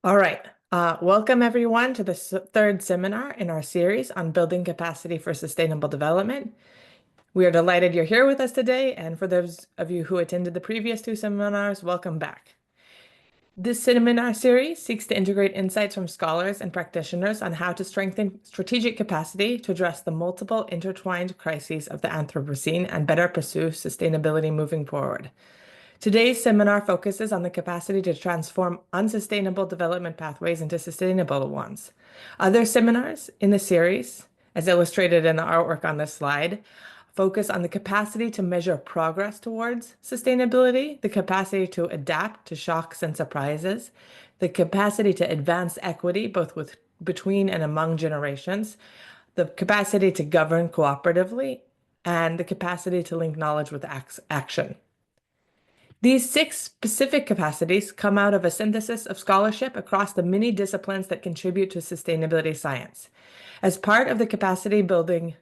All right. Welcome everyone to the third seminar in our series on building capacity for sustainable development. We are delighted you're here with us today, and for those of you who attended the previous two seminars, welcome back. This seminar series seeks to integrate insights from scholars and practitioners on how to strengthen strategic capacity to address the multiple intertwined crises of the Anthropocene and better pursue sustainability moving forward. Today's seminar focuses on the capacity to transform unsustainable development pathways into sustainable ones. Other seminars in the series, as illustrated in the artwork on this slide, focus on the capacity to measure progress towards sustainability, the capacity to adapt to shocks and surprises, the capacity to advance equity both between and among generations, the capacity to govern cooperatively, and the capacity to link knowledge with action. These six specific capacities come out of a synthesis of scholarship across the many disciplines that contribute to sustainability science. As part of the capacity building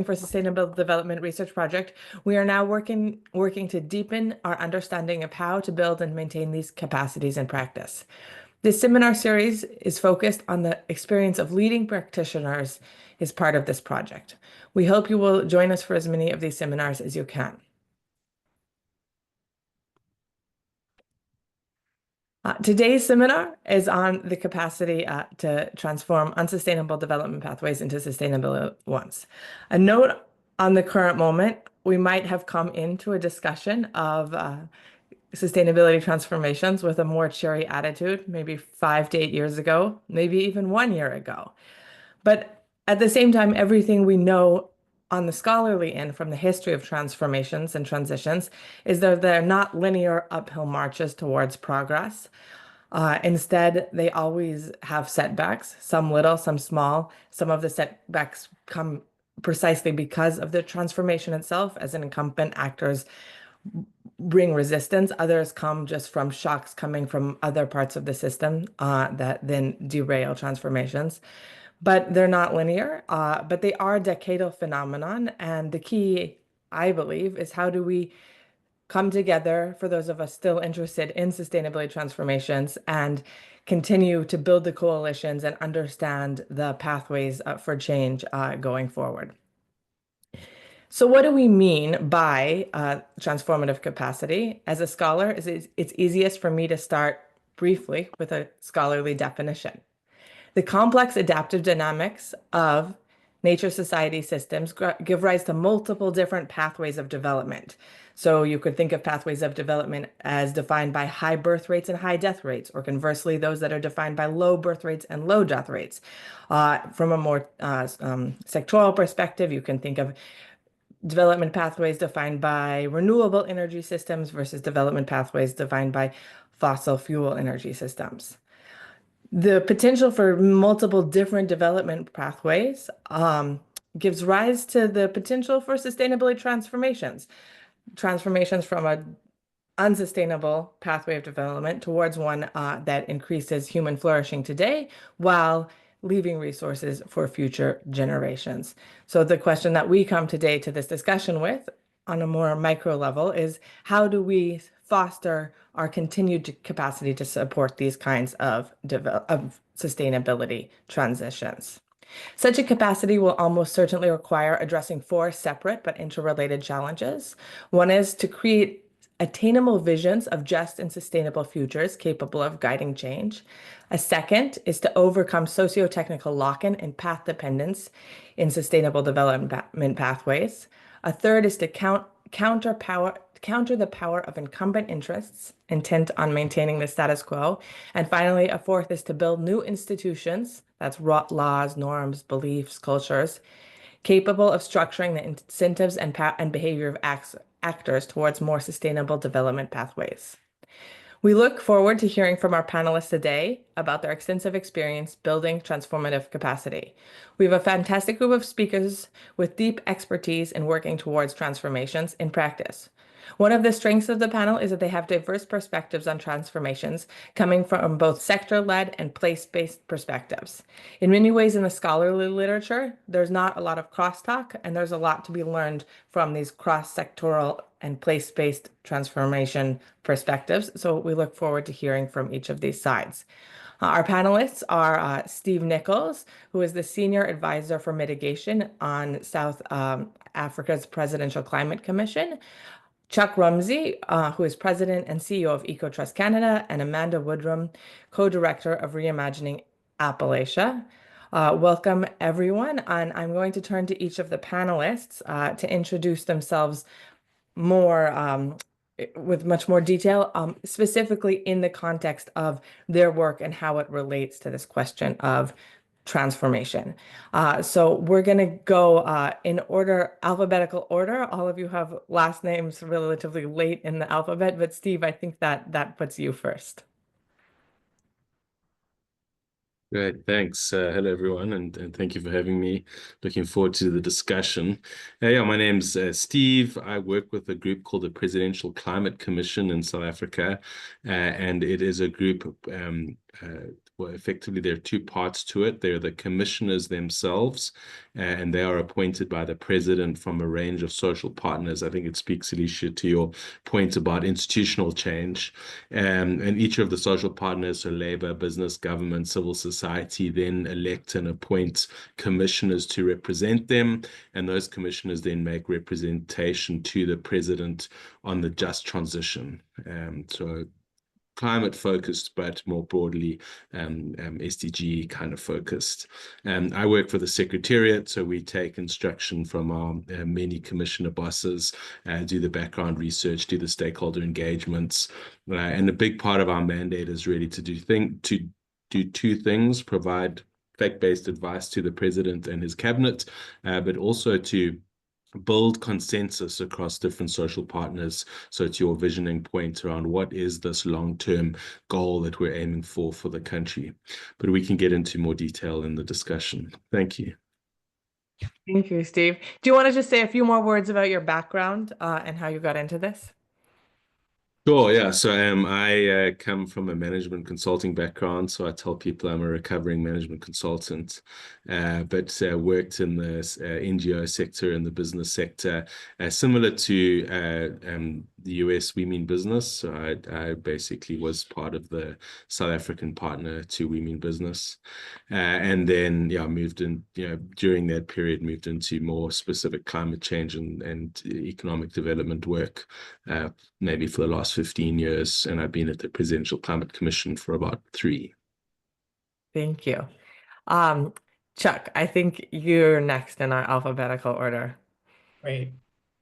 for sustainable development research project, we are now working to deepen our understanding of how to build and maintain these capacities in practice. This seminar series is focused on the experience of leading practitioners as part of this project. We hope you will join us for as many of these seminars as you can. Today's seminar is on the capacity to transform unsustainable development pathways into sustainable ones. A note on the current moment, we might have come into a discussion of sustainability transformations with a more cheery attitude, maybe 5 to 8 years ago, maybe even 1 year ago. But at the same time, everything we know on the scholarly end from the history of transformations and transitions is that they're not linear uphill marches towards progress. Instead, they always have setbacks, some little, some small. Some of the setbacks come precisely because of the transformation itself, as incumbent actors bring resistance. Others come just from shocks coming from other parts of the system that then derail transformations. But they're not linear, but they are a decadal phenomenon. And the key, I believe, is how do we come together for those of us still interested in sustainability transformations and continue to build the coalitions and understand the pathways for change going forward. So what do we mean by transformative capacity? As a scholar, it's easiest for me to start briefly with a scholarly definition. The complex adaptive dynamics of nature society systems give rise to multiple different pathways of development. So you could think of pathways of development as defined by high birth rates and high death rates, or conversely, those that are defined by low birth rates and low death rates. From a more sectoral perspective, you can think of development pathways defined by renewable energy systems versus development pathways defined by fossil fuel energy systems. The potential for multiple different development pathways gives rise to the potential for sustainability transformations from an unsustainable pathway of development towards one that increases human flourishing today while leaving resources for future generations. So the question that we come today to this discussion with on a more micro level is how do we foster our continued capacity to support these kinds of sustainability transitions? Such a capacity will almost certainly require addressing four separate but interrelated challenges. One is to create attainable visions of just and sustainable futures capable of guiding change. A second is to overcome socio-technical lock-in and path dependence in sustainable development pathways. A third is to counter the power of incumbent interests intent on maintaining the status quo. And finally, a fourth is to build new institutions, that's laws, norms, beliefs, cultures, capable of structuring the incentives and behavior of actors towards more sustainable development pathways. We look forward to hearing from our panelists today about their extensive experience building transformative capacity. We have a fantastic group of speakers with deep expertise in working towards transformations in practice. One of the strengths of the panel is that they have diverse perspectives on transformations, coming from both sector-led and place-based perspectives. In many ways, in the scholarly literature, there's not a lot of crosstalk, and there's a lot to be learned from these cross-sectoral and place-based transformation perspectives. So we look forward to hearing from each of these sides. Our panelists are Steve Nichols, who is the Senior Advisor for Mitigation on South Africa's Presidential Climate Commission, Chuck Rumsey, who is President and CEO of EcoTrust Canada, and Amanda Woodrum, Co-Director of Reimagining Appalachia. Welcome, everyone, and I'm going to turn to each of the panelists to introduce themselves more with much more detail, specifically in the context of their work and how it relates to this question of transformation. So we're going to go in order, alphabetical order. All of you have last names relatively late in the alphabet, but Steve, I think that puts you first. Great, thanks. Hello, everyone, and thank you for having me. Looking forward to the discussion. Yeah, my name's Steve. I work with a group called the Presidential Climate Commission in South Africa, and it is a group. Well, effectively, there are two parts to it. They're the commissioners themselves, and they are appointed by the president from a range of social partners. I think it speaks, Alicia, to your point about institutional change. And each of the social partners, so labor, business, government, civil society, then elect and appoint commissioners to represent them. And those commissioners then make representation to the president on the just transition. So climate focused, but more broadly SDG kind of focused. I work for the Secretariat, so we take instruction from our many commissioner bosses, do the background research, do the stakeholder engagements, and a big part of our mandate is really to do two things: provide fact-based advice to the president and his cabinet, but also to build consensus across different social partners. So to your visioning point around what is this long-term goal that we're aiming for the country. But we can get into more detail in the discussion. Thank you. Thank you, Steve. Do you want to just say a few more words about your background and how you got into this? Sure, yeah. So I come from a management consulting background, so I tell people I'm a recovering management consultant, but worked in the NGO sector and the business sector, similar to the US We Mean Business. So I basically was part of the South African partner to We Mean Business, and then moved in. During that period, moved into more specific climate change and economic development work, maybe for the last 15 years, and I've been at the Presidential Climate Commission for about 3. Thank you. Chuck, I think you're next in our alphabetical order. Great.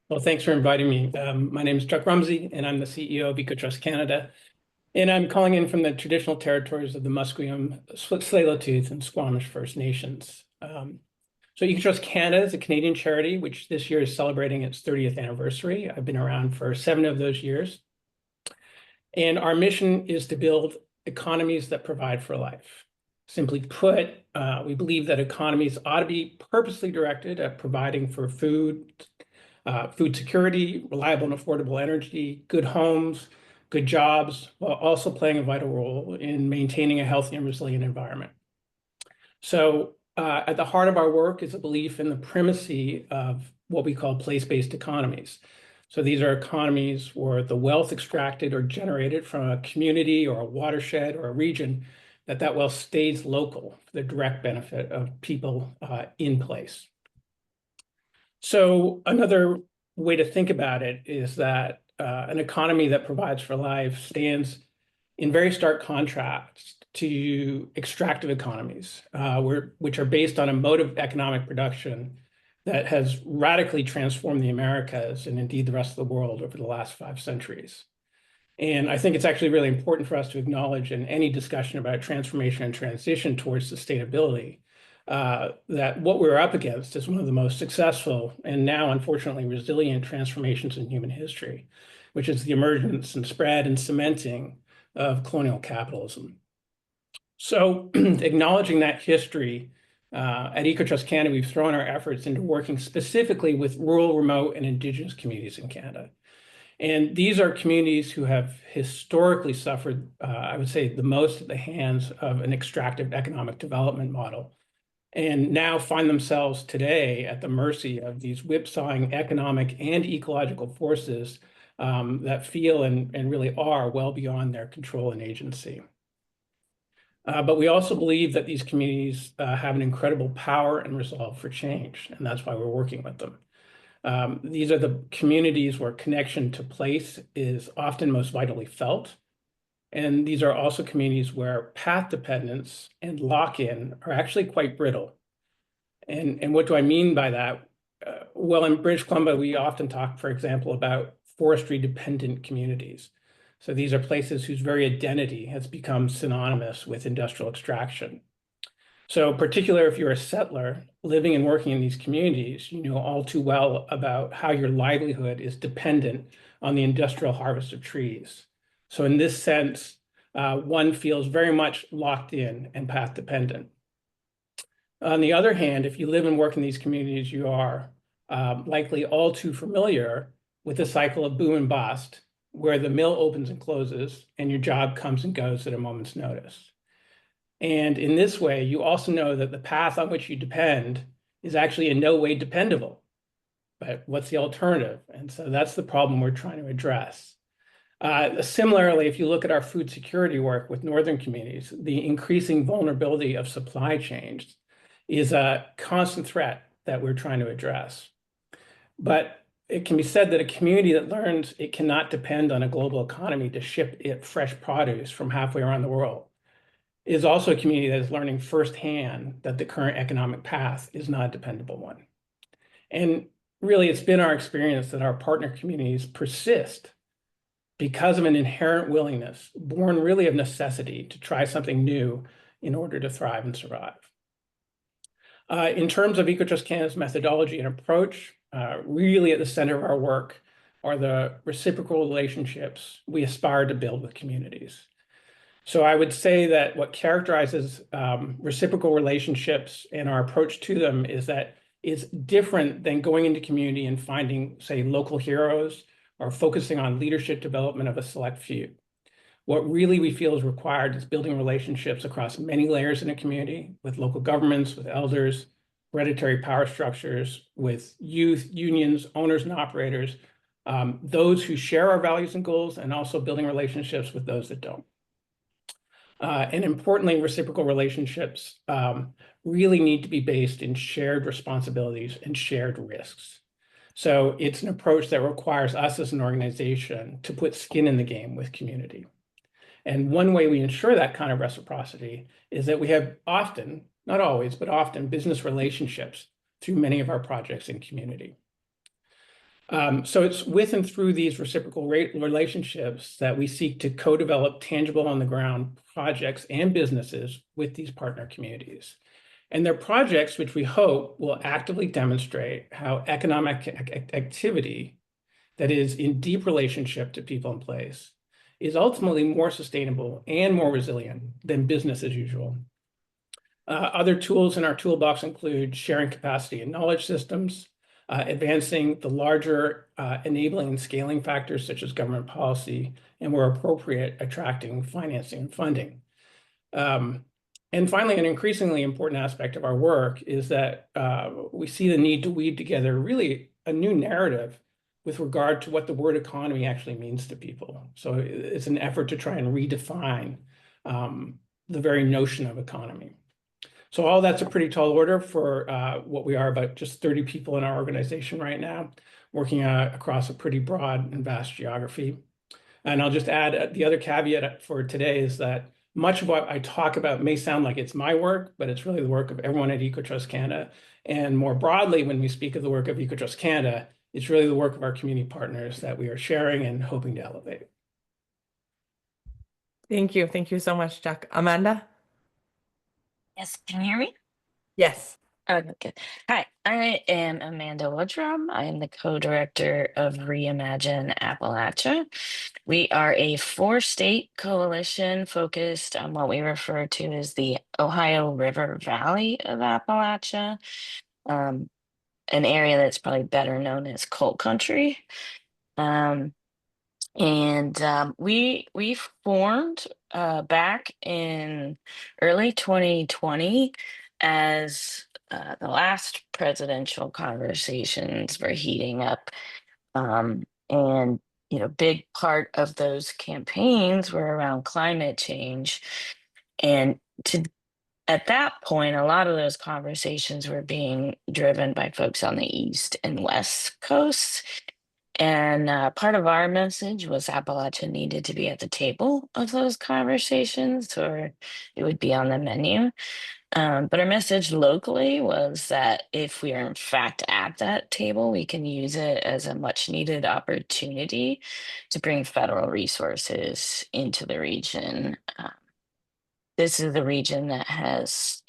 Well, thanks for inviting me. My name is Chuck Rumsey, and I'm the CEO of EcoTrust Canada. And I'm calling in from the traditional territories of the Musqueam, Tsleil-Waututh, and Squamish First Nations. So EcoTrust Canada is a Canadian charity, which this year is celebrating its 30th anniversary. I've been around for 7 of those years. And our mission is to build economies that provide for life. Simply put, we believe that economies ought to be purposely directed at providing for food security, reliable and affordable energy, good homes, good jobs, while also playing a vital role in maintaining a healthy and resilient environment. So at the heart of our work is a belief in the primacy of what we call place-based economies. So these are economies where the wealth extracted or generated from a community or a watershed or a region, that wealth stays local for the direct benefit of people in place. So another way to think about it is that an economy that provides for life stands in very stark contrast to extractive economies, which are based on a mode of economic production that has radically transformed the Americas and indeed the rest of the world over the last 5 centuries. And I think it's actually really important for us to acknowledge in any discussion about transformation and transition towards sustainability, that what we're up against is one of the most successful and now, unfortunately, resilient transformations in human history, which is the emergence and spread and cementing of colonial capitalism. So acknowledging that history, at EcoTrust Canada, we've thrown our efforts into working specifically with rural, remote, and Indigenous communities in Canada. And these are communities who have historically suffered, I would say, the most at the hands of an extractive economic development model, and now find themselves today at the mercy of these whipsawing economic and ecological forces that feel and really are well beyond their control and agency. But we also believe that these communities have an incredible power and resolve for change, and that's why we're working with them. These are the communities where connection to place is often most vitally felt. And these are also communities where path dependence and lock-in are actually quite brittle. And what do I mean by that? Well, in British Columbia, we often talk, for example, about forestry dependent communities. So these are places whose very identity has become synonymous with industrial extraction. So particularly if you're a settler living and working in these communities, you know all too well about how your livelihood is dependent on the industrial harvest of trees. So in this sense, one feels very much locked in and path dependent. On the other hand, if you live and work in these communities, you are likely all too familiar with the cycle of boom and bust, where the mill opens and closes and your job comes and goes at a moment's notice. And in this way, you also know that the path on which you depend is actually in no way dependable. But what's the alternative? And so that's the problem we're trying to address. Similarly, if you look at our food security work with northern communities, the increasing vulnerability of supply chains is a constant threat that we're trying to address. But it can be said that a community that learns it cannot depend on a global economy to ship it fresh produce from halfway around the world is also a community that is learning firsthand that the current economic path is not a dependable one. And really, it's been our experience that our partner communities persist because of an inherent willingness, born really of necessity, to try something new in order to thrive and survive. In terms of EcoTrust Canada's methodology and approach, really at the center of our work are the reciprocal relationships we aspire to build with communities. So I would say that what characterizes reciprocal relationships and our approach to them is that it's different than going into community and finding, say, local heroes or focusing on leadership development of a select few. What really we feel is required is building relationships across many layers in a community with local governments, with elders, hereditary power structures, with youth, unions, owners, and operators, those who share our values and goals, and also building relationships with those that don't. And importantly, reciprocal relationships really need to be based in shared responsibilities and shared risks. So it's an approach that requires us as an organization to put skin in the game with community. And one way we ensure that kind of reciprocity is that we have often, not always, but often business relationships through many of our projects in community. So it's with and through these reciprocal relationships that we seek to co-develop tangible on the ground projects and businesses with these partner communities. And they're projects which we hope will actively demonstrate how economic activity that is in deep relationship to people and place is ultimately more sustainable and more resilient than business as usual. Other tools in our toolbox include sharing capacity and knowledge systems, advancing the larger enabling and scaling factors such as government policy, and where appropriate, attracting financing and funding. And finally, an increasingly important aspect of our work is that we see the need to weave together really a new narrative with regard to what the word economy actually means to people. So it's an effort to try and redefine the very notion of economy. So all that's a pretty tall order for what we are about just 30 people in our organization right now, working across a pretty broad and vast geography. And I'll just add the other caveat for today is that much of what I talk about may sound like it's my work, but it's really the work of everyone at EcoTrust Canada. And more broadly, when we speak of the work of EcoTrust Canada, it's really the work of our community partners that we are sharing and hoping to elevate. Thank you. Thank you so much, Jack. Amanda? Yes, can you hear me? Yes. Okay, good. Hi, I am Amanda Woodrum. I am the co-director of Reimagine Appalachia. We are a four-state coalition focused on what we refer to as the Ohio River Valley of Appalachia, an area that's probably better known as coal country. And we formed back in early 2020 as the last presidential conversations were heating up. And big part of those campaigns were around climate change. And at that point, a lot of those conversations were being driven by folks on the East and West Coasts. And part of our message was Appalachia needed to be at the table of those conversations, or it would be on the menu. But our message locally was that if we are in fact at that table, we can use it as a much needed opportunity to bring federal resources into the region. This is the region that has,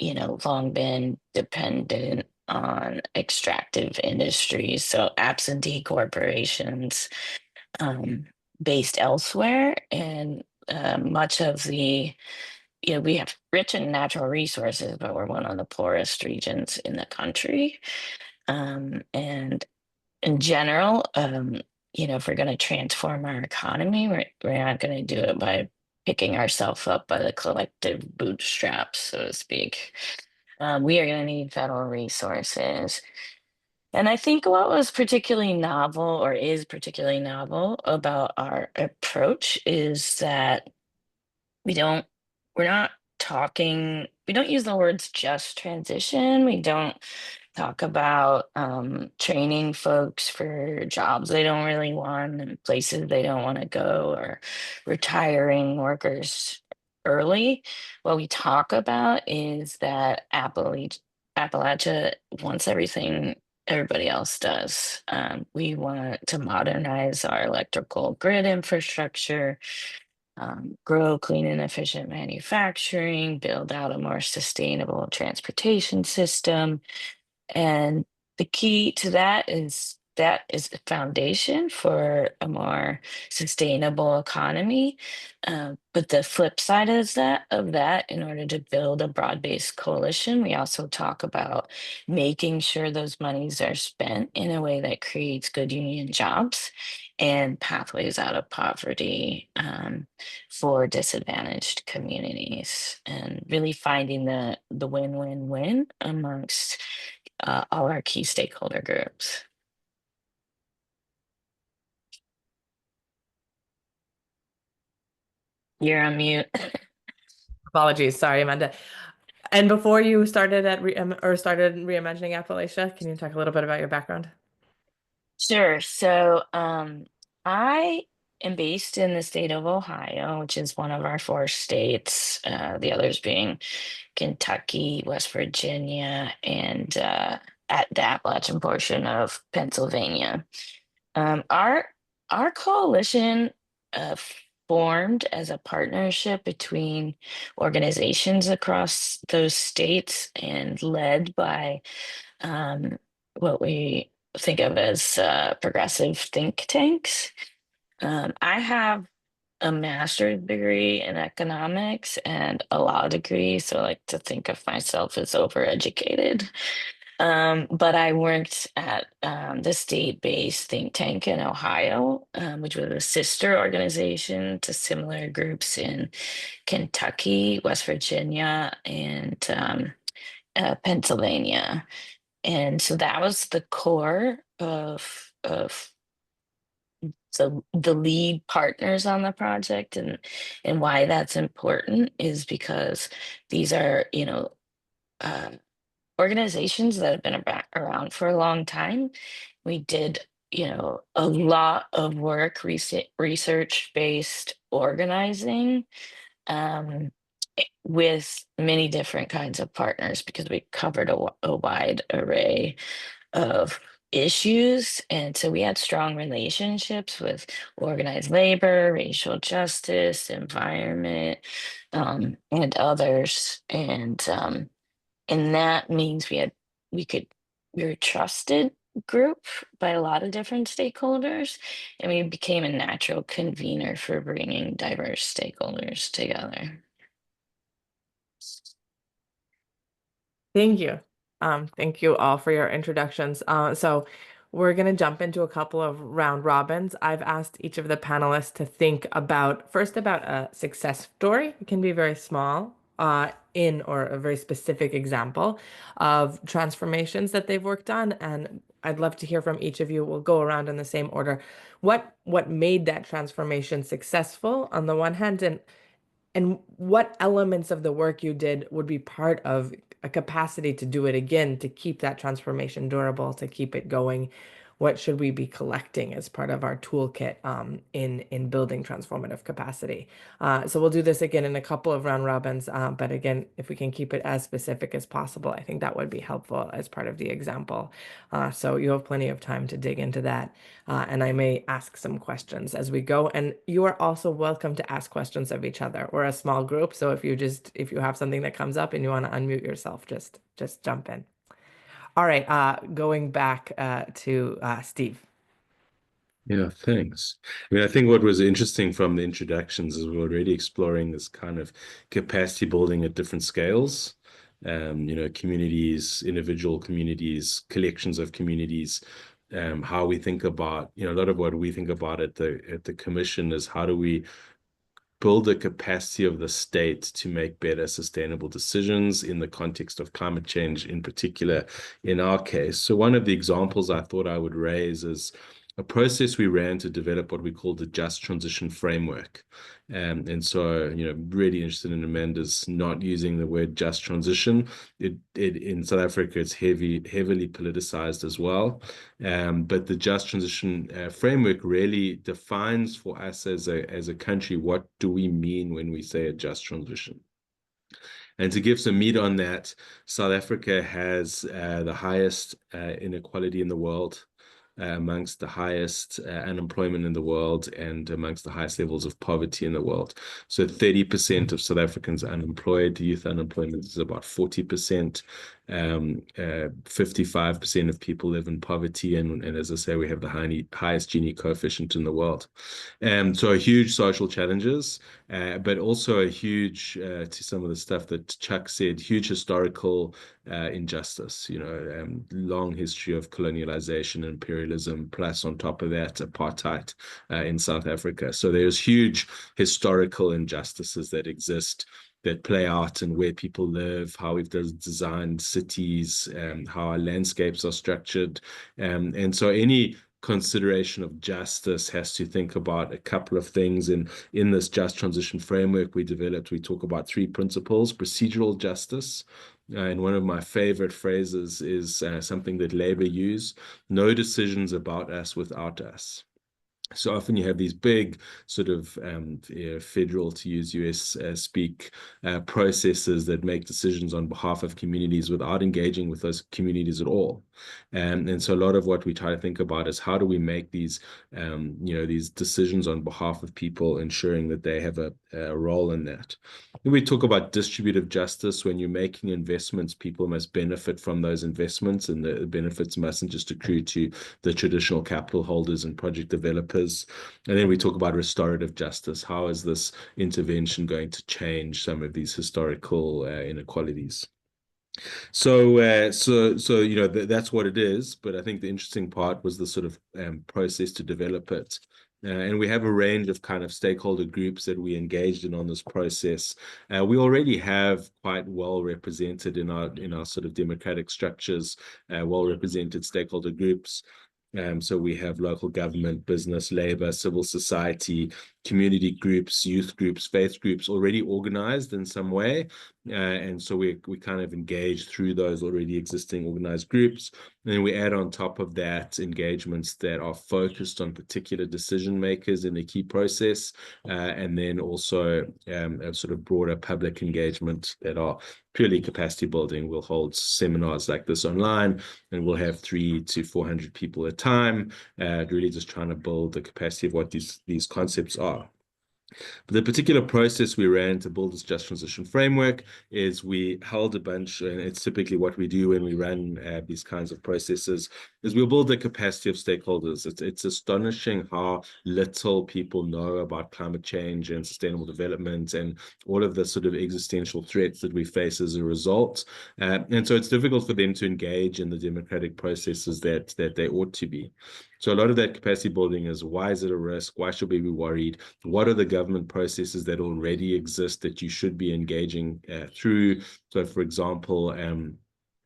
long been dependent on extractive industries, so absentee corporations based elsewhere, and much of the we have rich in natural resources, but we're one of the poorest regions in the country. And in general, if we're going to transform our economy, we're not going to do it by picking ourselves up by the collective bootstraps, so to speak. We are going to need federal resources. And I think what was particularly novel, or is particularly novel, about our approach is that we're not we don't use the words just transition. We don't talk about training folks for jobs they don't really want and places they don't want to go, or retiring workers early. What we talk about is that Appalachia wants everything everybody else does. We want to modernize our electrical grid infrastructure, grow clean and efficient manufacturing, build out a more sustainable transportation system. And the key to that is the foundation for a more sustainable economy. But the flip side is that in order to build a broad-based coalition, we also talk about making sure those monies are spent in a way that creates good union jobs and pathways out of poverty for disadvantaged communities, and really finding the win-win-win amongst all our key stakeholder groups. You're on mute. Apologies. Sorry, Amanda. And before you started started reimagining Appalachia, can you talk a little bit about your background? Sure. So I am based in the state of Ohio, which is one of our four states, the others being Kentucky, West Virginia, and at the Appalachian portion of Pennsylvania. Our coalition formed as a partnership between organizations across those states and led by what we think of as progressive think tanks. I have a master's degree in economics and a law degree, so I like to think of myself as overeducated. But I worked at the state-based think tank in Ohio, which was a sister organization to similar groups in Kentucky, West Virginia, and Pennsylvania. And so that was the core of the lead partners on the project, and why that's important is because these are organizations that have been around for a long time. We did a lot of work, research-based organizing, with many different kinds of partners, because we covered a wide array of issues. And so we had strong relationships with organized labor, racial justice, environment, and others. And that means we were a trusted group by a lot of different stakeholders, and we became a natural convener for bringing diverse stakeholders together. Thank you. Thank you all for your introductions. So we're going to jump into a couple of round robins. I've asked each of the panelists to think about first about a success story. It can be very small, in or a very specific example of transformations that they've worked on. And I'd love to hear from each of you. We'll go around in the same order. What made that transformation successful on the one hand, and what elements of the work you did would be part of a capacity to do it again, to keep that transformation durable, to keep it going? What should we be collecting as part of our toolkit in building transformative capacity? So we'll do this again in a couple of round robins, but again, if we can keep it as specific as possible, I think that would be helpful as part of the example. So you have plenty of time to dig into that, and I may ask some questions as we go. And you are also welcome to ask questions of each other. We're a small group, so if you have something that comes up and you want to unmute yourself, just jump in. All right, going back to Steve. Yeah, thanks. I mean, I think what was interesting from the introductions is we're already exploring this kind of capacity building at different scales. Communities, individual communities, collections of communities. How we think about, a lot of what we think about at the commission is how do we build the capacity of the state to make better sustainable decisions in the context of climate change, in particular, in our case. So one of the examples I thought I would raise is a process we ran to develop what we call the Just Transition Framework. And so, really interested in Amanda's not using the word just transition. It in South Africa, it's heavily politicized as well. But the Just Transition Framework really defines for us as a country, what do we mean when we say a just transition? And to give some meat on that, South Africa has the highest inequality in the world, amongst the highest unemployment in the world, and amongst the highest levels of poverty in the world. So 30% of South Africans are unemployed. Youth unemployment is about 40%. 55% of people live in poverty, and as I say, we have the highest Gini coefficient in the world. So huge social challenges, but also a huge, to some of the stuff that Chuck said, huge historical injustice. Long history of colonialization, imperialism, plus on top of that, apartheid in South Africa. So there's huge historical injustices that exist, that play out in where people live, how we've designed cities, how our landscapes are structured. And so any consideration of justice has to think about a couple of things. In this Just Transition Framework we developed, we talk about three principles: procedural justice. And one of my favorite phrases is something that Labour use: no decisions about us without us. So often you have these big sort of federal, to use US speak, processes that make decisions on behalf of communities without engaging with those communities at all. And so a lot of what we try to think about is how do we make these, these decisions on behalf of people, ensuring that they have a role in that. When we talk about distributive justice, when you're making investments, people must benefit from those investments, and the benefits mustn't just accrue to the traditional capital holders and project developers. And then we talk about restorative justice. How is this intervention going to change some of these historical inequalities? So that's what it is. But I think the interesting part was the sort of process to develop it. And we have a range of kind of stakeholder groups that we engaged in on this process. We already have quite well represented in our sort of democratic structures, well represented stakeholder groups. So we have local government, business, labor, civil society, community groups, youth groups, faith groups already organized in some way. And so we kind of engage through those already existing organized groups. And then we add on top of that engagements that are focused on particular decision makers in the key process. And then also a sort of broader public engagement that are purely capacity building. We'll hold seminars like this online, and we'll have 300 to 400 people at a time, really just trying to build the capacity of what these concepts are. But the particular process we ran to build this just transition framework is we held a bunch, and it's typically what we do when we run these kinds of processes, is we'll build the capacity of stakeholders. It's astonishing how little people know about climate change and sustainable development and all of the sort of existential threats that we face as a result. And so it's difficult for them to engage in the democratic processes that they ought to be. So a lot of that capacity building is, why is it a risk? Why should we be worried? What are the government processes that already exist that you should be engaging through? So, for example,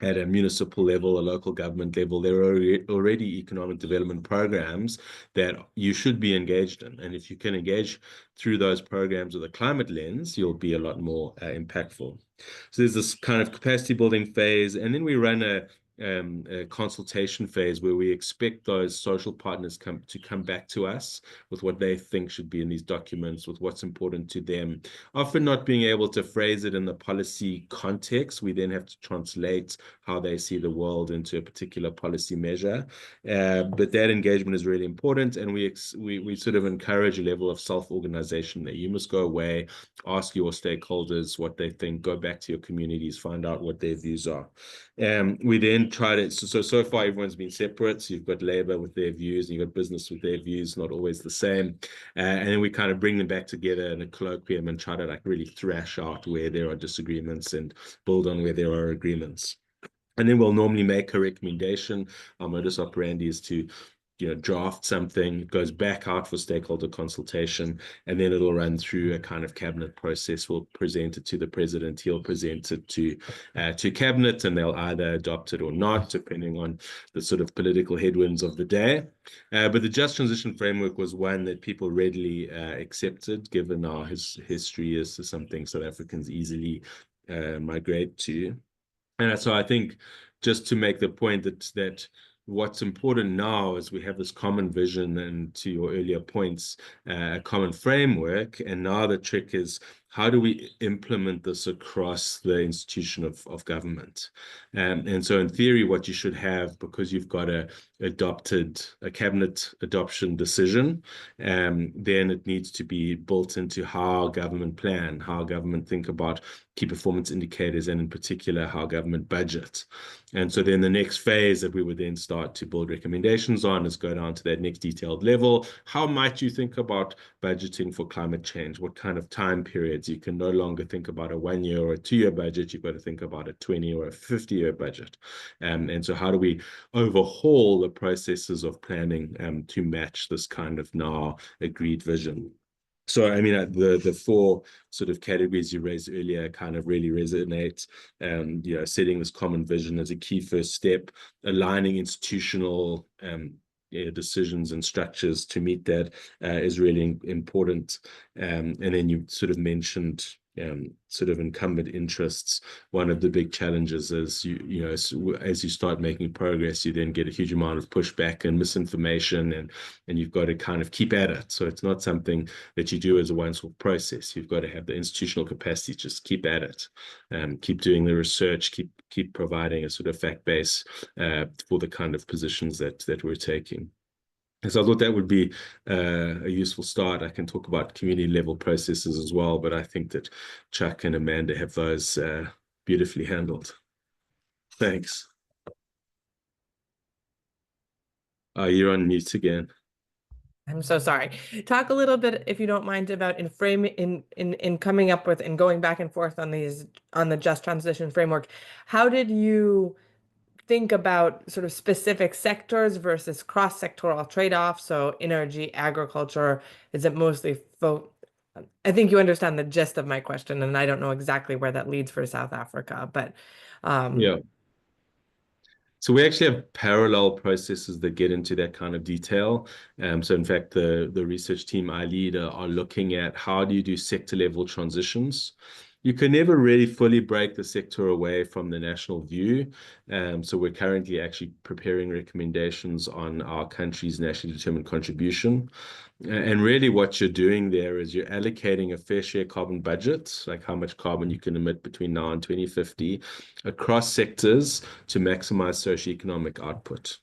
at a municipal level, a local government level, there are already economic development programs that you should be engaged in. And if you can engage through those programs with a climate lens, you'll be a lot more impactful. So there's this kind of capacity building phase, and then we run a consultation phase where we expect those social partners to come back to us with what they think should be in these documents, with what's important to them. Often not being able to phrase it in the policy context, we then have to translate how they see the world into a particular policy measure. But that engagement is really important, and we sort of encourage a level of self-organization there. You must go away, ask your stakeholders what they think, go back to your communities, find out what their views are. We then try to, so far everyone's been separate. So you've got labor with their views, and you've got business with their views, not always the same. And then we kind of bring them back together in a colloquium and try to like really thrash out where there are disagreements and build on where there are agreements. And then we'll normally make a recommendation. Our modus operandi is to draft something, goes back out for stakeholder consultation, and then it'll run through a kind of cabinet process. We'll present it to the president. He'll present it to cabinet, and they'll either adopt it or not, depending on the sort of political headwinds of the day. But the Just Transition Framework was one that people readily accepted, given our history is something South Africans easily migrate to. And so I think, just to make the point that what's important now is we have this common vision, and to your earlier points, a common framework. And now the trick is, how do we implement this across the institution of government? And so in theory, what you should have, because you've got a cabinet adoption decision, then it needs to be built into how government plan, how government think about key performance indicators, and in particular, how government budget. And so then the next phase that we would then start to build recommendations on is go down to that next detailed level. How might you think about budgeting for climate change? What kind of time periods? You can no longer think about a 1-year or a 2-year budget. You've got to think about a 20 or a 50-year budget. And so how do we overhaul the processes of planning to match this kind of now agreed vision? So, I mean, the four sort of categories you raised earlier kind of really resonate. Setting this common vision as a key first step, aligning institutional decisions and structures to meet that is really important. And then you sort of mentioned sort of incumbent interests. One of the big challenges is as you start making progress, you then get a huge amount of pushback and misinformation, and you've got to kind of keep at it. So it's not something that you do as a one-off process. You've got to have the institutional capacity, just keep at it, keep doing the research, keep providing a sort of fact base for the kind of positions that we're taking. And so I thought that would be a useful start. I can talk about community level processes as well, but I think that Chuck and Amanda have those beautifully handled. Thanks. Oh, you're on mute again. I'm so sorry. Talk a little bit, if you don't mind, about in coming up with and going back and forth on the Just Transition Framework. How did you think about sort of specific sectors versus cross-sectoral trade-offs? So energy, agriculture, is it mostly I think you understand the gist of my question, and I don't know exactly where that leads for South Africa, but yeah. So we actually have parallel processes that get into that kind of detail. So in fact, the research team I lead are looking at how do you do sector level transitions. You can never really fully break the sector away from the national view. So we're currently actually preparing recommendations on our country's nationally determined contribution. And really what you're doing there is you're allocating a fair share carbon budget, like how much carbon you can emit between now and 2050, across sectors to maximize socioeconomic output.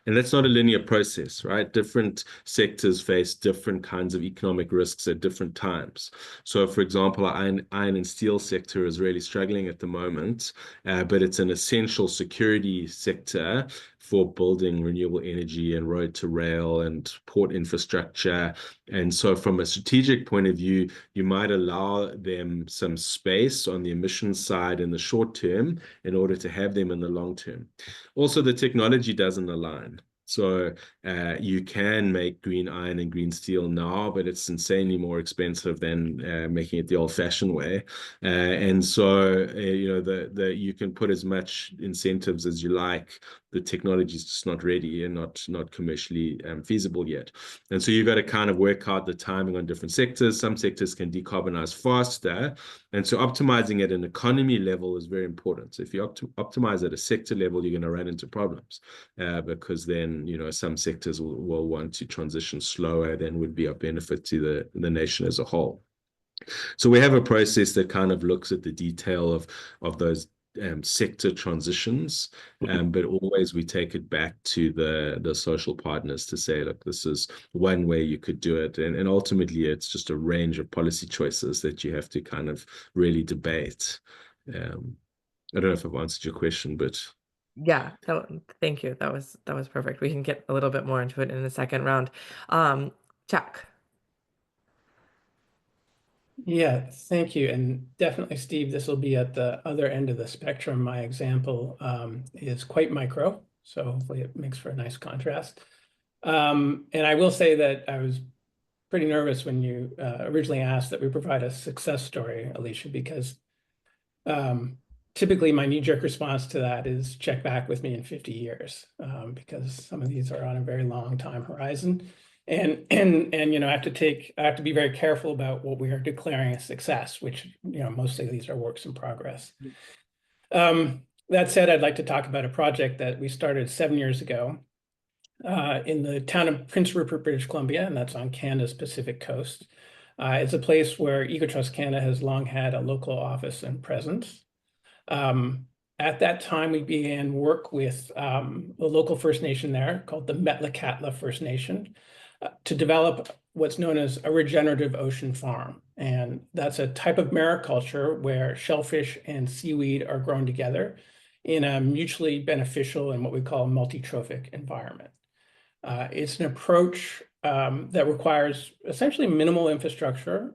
And that's not a linear process, right? Different sectors face different kinds of economic risks at different times. So, for example, our iron and steel sector is really struggling at the moment, but it's an essential security sector for building renewable energy and road to rail and port infrastructure. And so from a strategic point of view, you might allow them some space on the emissions side in the short term in order to have them in the long term. Also, the technology doesn't align. So you can make green iron and green steel now, but it's insanely more expensive than making it the old-fashioned way. And so you can put as much incentives as you like. The technology is just not ready and not commercially feasible yet. And so you've got to kind of work out the timing on different sectors. Some sectors can decarbonize faster. And so optimizing at an economy level is very important. So if you optimize at a sector level, you're going to run into problems because then, some sectors will want to transition slower than would be of benefit to the nation as a whole. So we have a process that kind of looks at the detail of those sector transitions, but always we take it back to the social partners to say, look, this is one way you could do it. And ultimately, it's just a range of policy choices that you have to kind of really debate. I don't know if I've answered your question, but... Yeah, thank you. That was perfect. We can get a little bit more into it in the second round. Chuck. Yeah, thank you. And definitely, Steve, this will be at the other end of the spectrum. My example is quite micro, so hopefully it makes for a nice contrast. And I will say that I was pretty nervous when you originally asked that we provide a success story, Alicia, because typically my knee-jerk response to that is check back with me in 50 years, because some of these are on a very long time horizon. And I have to be very careful about what we are declaring a success, which, mostly these are works in progress. That said, I'd like to talk about a project that we started 7 years ago in the town of Prince Rupert, British Columbia, and that's on Canada's Pacific coast. It's a place where EcoTrust Canada has long had a local office and presence. At that time, we began work with the local First Nation there called the Metlakatla First Nation to develop what's known as a regenerative ocean farm. And that's a type of mariculture where shellfish and seaweed are grown together in a mutually beneficial and what we call a multi-trophic environment. It's an approach that requires essentially minimal infrastructure,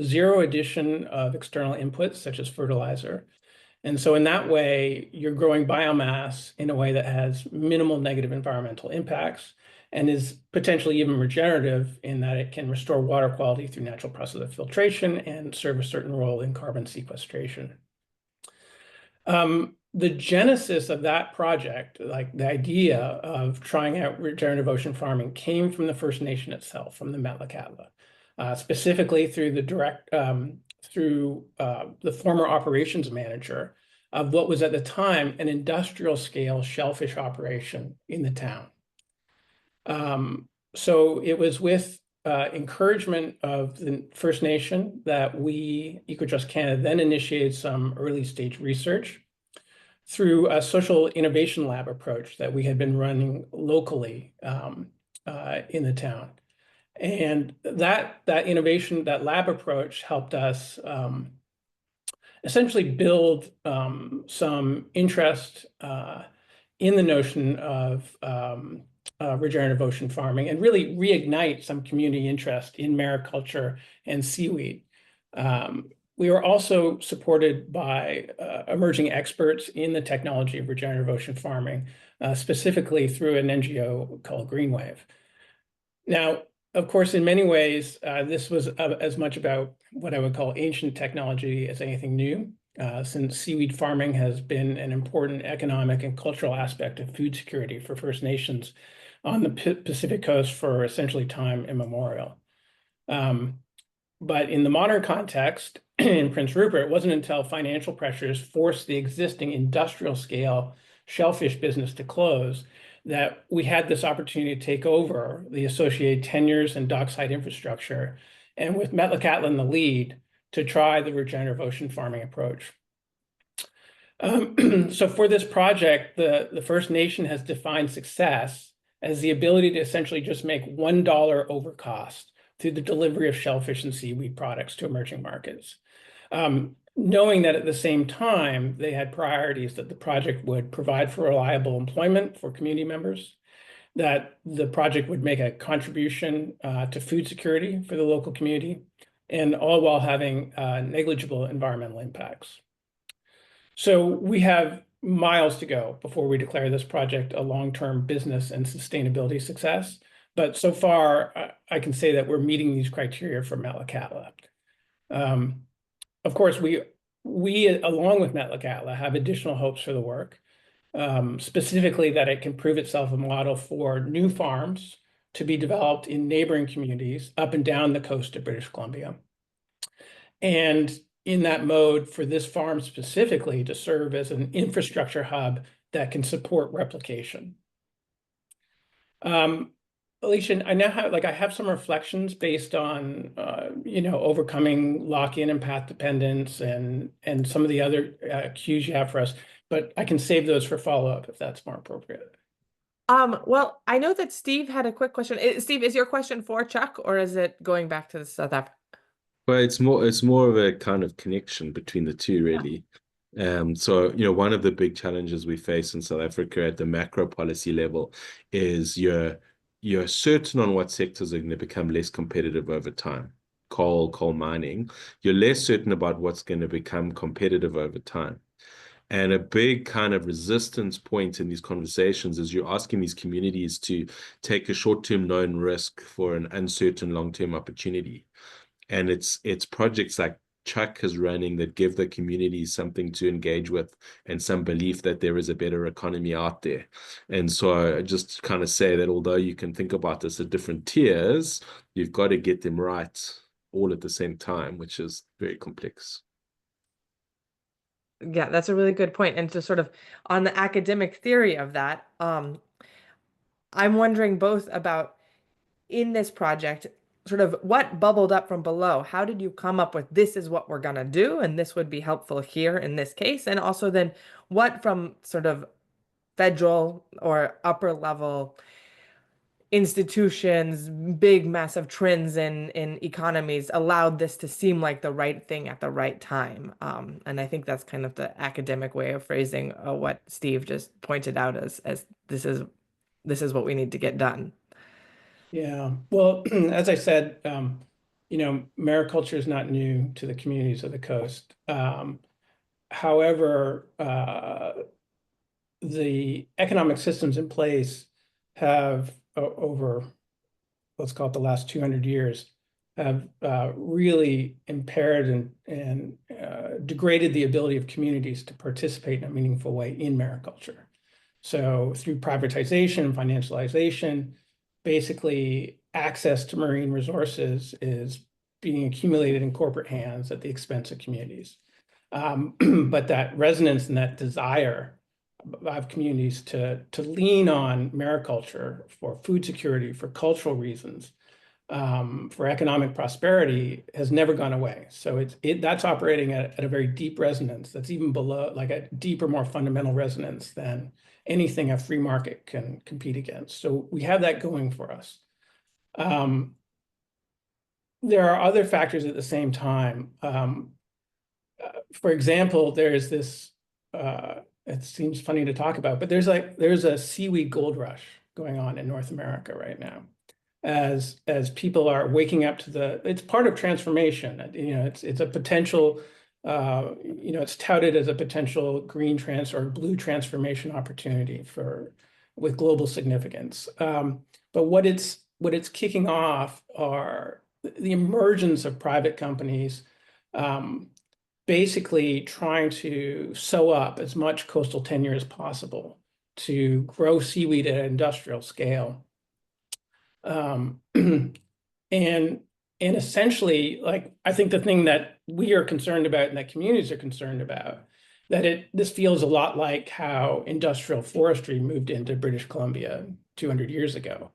zero addition of external inputs such as fertilizer. And so in that way, you're growing biomass in a way that has minimal negative environmental impacts and is potentially even regenerative in that it can restore water quality through natural process of filtration and serve a certain role in carbon sequestration. The genesis of that project, like the idea of trying out regenerative ocean farming, came from the First Nation itself, from the Metlakatla, specifically through the former operations manager of what was at the time an industrial scale shellfish operation in the town. So it was with encouragement of the First Nation that we, EcoTrust Canada, then initiated some early stage research through a social innovation lab approach that we had been running locally in the town. And that innovation, that lab approach helped us essentially build some interest in the notion of regenerative ocean farming and really reignite some community interest in mariculture and seaweed. We were also supported by emerging experts in the technology of regenerative ocean farming, specifically through an NGO called Greenwave. Now, of course, in many ways, this was as much about what I would call ancient technology as anything new, since seaweed farming has been an important economic and cultural aspect of food security for First Nations on the Pacific coast for essentially time immemorial. But in the modern context, in Prince Rupert, it wasn't until financial pressures forced the existing industrial scale shellfish business to close that we had this opportunity to take over the associated tenures and dockside infrastructure, and with Metlakatla in the lead, to try the regenerative ocean farming approach. So for this project, the First Nation has defined success as the ability to essentially just make $1 over cost through the delivery of shellfish and seaweed products to emerging markets. Knowing that at the same time, they had priorities that the project would provide for reliable employment for community members, that the project would make a contribution to food security for the local community, and all while having negligible environmental impacts. So we have miles to go before we declare this project a long-term business and sustainability success. But so far, I can say that we're meeting these criteria for Metlakatla. Of course, we along with Metlakatla have additional hopes for the work, specifically that it can prove itself a model for new farms to be developed in neighboring communities up and down the coast of British Columbia. And in that mode, for this farm specifically to serve as an infrastructure hub that can support replication. Alicia, I now have I have some reflections based on overcoming lock-in and path dependence and some of the other cues you have for us, but I can save those for follow-up if that's more appropriate. Well, I know that Steve had a quick question. Steve, is your question for Chuck, or is it going back to the South Africa? Well, it's more of a kind of connection between the two, really. So, one of the big challenges we face in South Africa at the macro policy level is you're certain on what sectors are going to become less competitive over time. Coal mining. You're less certain about what's going to become competitive over time. And a big kind of resistance point in these conversations is you're asking these communities to take a short-term known risk for an uncertain long-term opportunity. And it's projects like Chuck is running that give the community something to engage with and some belief that there is a better economy out there. And so I just kind of say that although you can think about this at different tiers, you've got to get them right all at the same time, which is very complex. Yeah, that's a really good point. And to sort of on the academic theory of that, I'm wondering both about in this project, sort of what bubbled up from below. How did you come up with this is what we're going to do, and this would be helpful here in this case? And also then what from sort of federal or upper level institutions, big massive trends in economies allowed this to seem like the right thing at the right time. And I think that's kind of the academic way of phrasing what Steve just pointed out as this is what we need to get done. Yeah, well, as I said, mariculture is not new to the communities of the coast. However, the economic systems in place have over, let's call it the last 200 years, have really impaired and degraded the ability of communities to participate in a meaningful way in mariculture. So through privatization and financialization, basically access to marine resources is being accumulated in corporate hands at the expense of communities. But that resonance and that desire of communities to lean on mariculture for food security, for cultural reasons, for economic prosperity has never gone away. So that's operating at a very deep resonance that's even below, like a deeper, more fundamental resonance than anything a free market can compete against. So we have that going for us. There are other factors at the same time. For example, there's this, it seems funny to talk about, but there's a seaweed gold rush going on in North America right now. As people are waking up to it's part of transformation. It's a potential, it's touted as a potential green or blue transformation opportunity with global significance. But what it's kicking off are the emergence of private companies, basically trying to sew up as much coastal tenure as possible to grow seaweed at an industrial scale. And essentially, I think the thing that we are concerned about and that communities are concerned about, this feels a lot like how industrial forestry moved into British Columbia 200 years ago.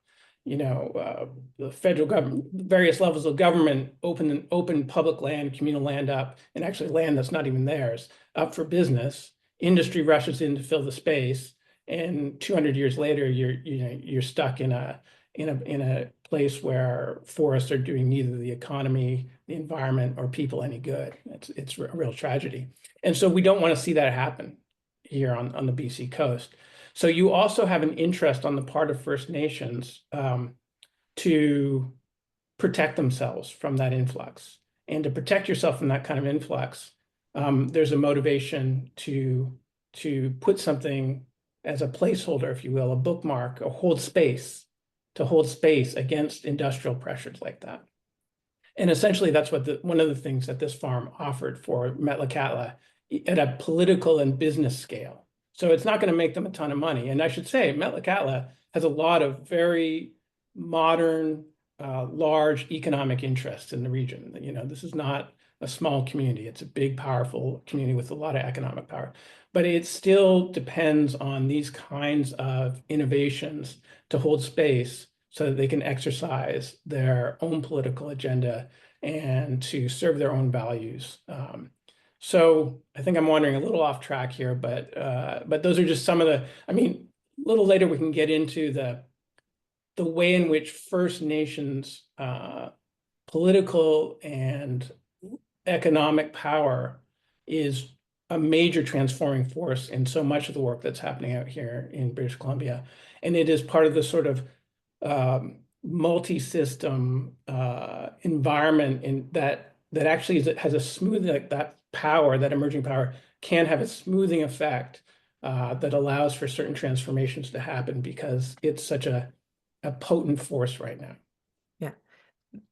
The federal government, various levels of government open public land, communal land up, and actually land that's not even theirs, up for business. industry rushes in to fill the space, and 200 years later, you're stuck in a place where forests are doing neither the economy, the environment, or people any good. It's a real tragedy. And so we don't want to see that happen here on the BC coast. So you also have an interest on the part of First Nations to protect themselves from that influx. And to protect yourself from that kind of influx, there's a motivation to put something as a placeholder, if you will, a bookmark, or to hold space against industrial pressures like that. And essentially, that's what one of the things that this farm offered for Metlakatla at a political and business scale. So it's not going to make them a ton of money. And I should say, Metlakatla has a lot of very modern, large economic interests in the region. You know, this is not a small community. It's a big, powerful community with a lot of economic power. But it still depends on these kinds of innovations to hold space so that they can exercise their own political agenda and to serve their own values. So I think I'm wandering a little off track here, but those are just some of the, I mean, a little later we can get into the way in which First Nations political and economic power is a major transforming force in so much of the work that's happening out here in British Columbia. And it is part of the sort of multi-system environment that actually has a smoothing, like that power, that emerging power can have a smoothing effect that allows for certain transformations to happen because it's such a potent force right now. Yeah.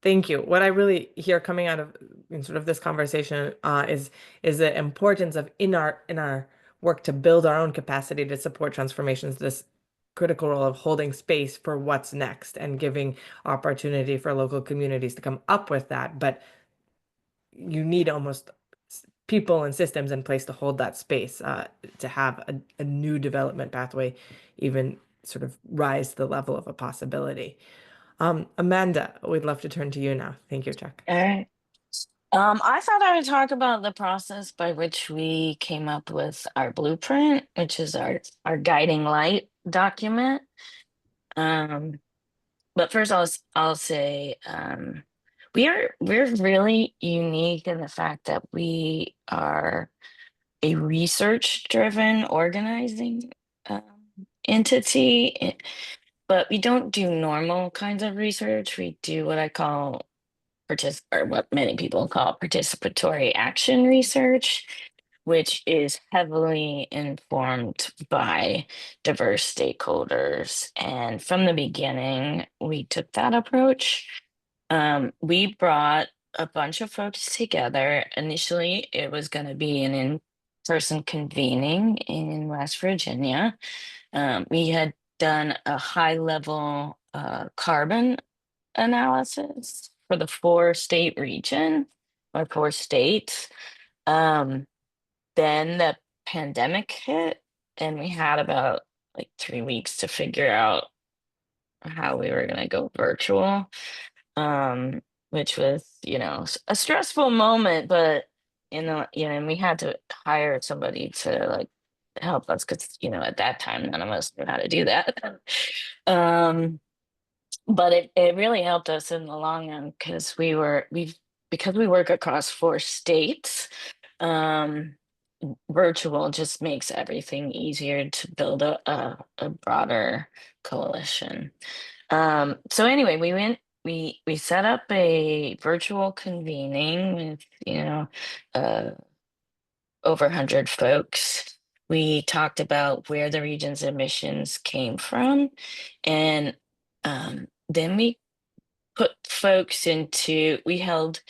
Thank you. What I really hear coming out of in sort of this conversation is the importance of in our work to build our own capacity to support transformations, this critical role of holding space for what's next and giving opportunity for local communities to come up with that. But you need almost people and systems in place to hold that space, to have a new development pathway even sort of rise to the level of a possibility. Amanda, we'd love to turn to you now. Thank you, Chuck. All right. I thought I would talk about the process by which we came up with our blueprint, which is our guiding light document. But first I'll say we're really unique in the fact that we are a research-driven organizing entity, but we don't do normal kinds of research. We do what I call or what many people call participatory action research, which is heavily informed by diverse stakeholders. And from the beginning, we took that approach. We brought a bunch of folks together. Initially, it was going to be an in-person convening in West Virginia. We had done a high-level carbon analysis for the 4-state region or 4 states. Then the pandemic hit, and we had about like 3 weeks to figure out how we were going to go virtual, which was, a stressful moment, but and we had to hire somebody to like help us because at that time none of us knew how to do that. But it really helped us in the long run because we work across 4 states. Virtual just makes everything easier to build a broader coalition. So anyway, we set up a virtual convening with over 100 folks. We talked about where the region's emissions came from, and then we put folks we held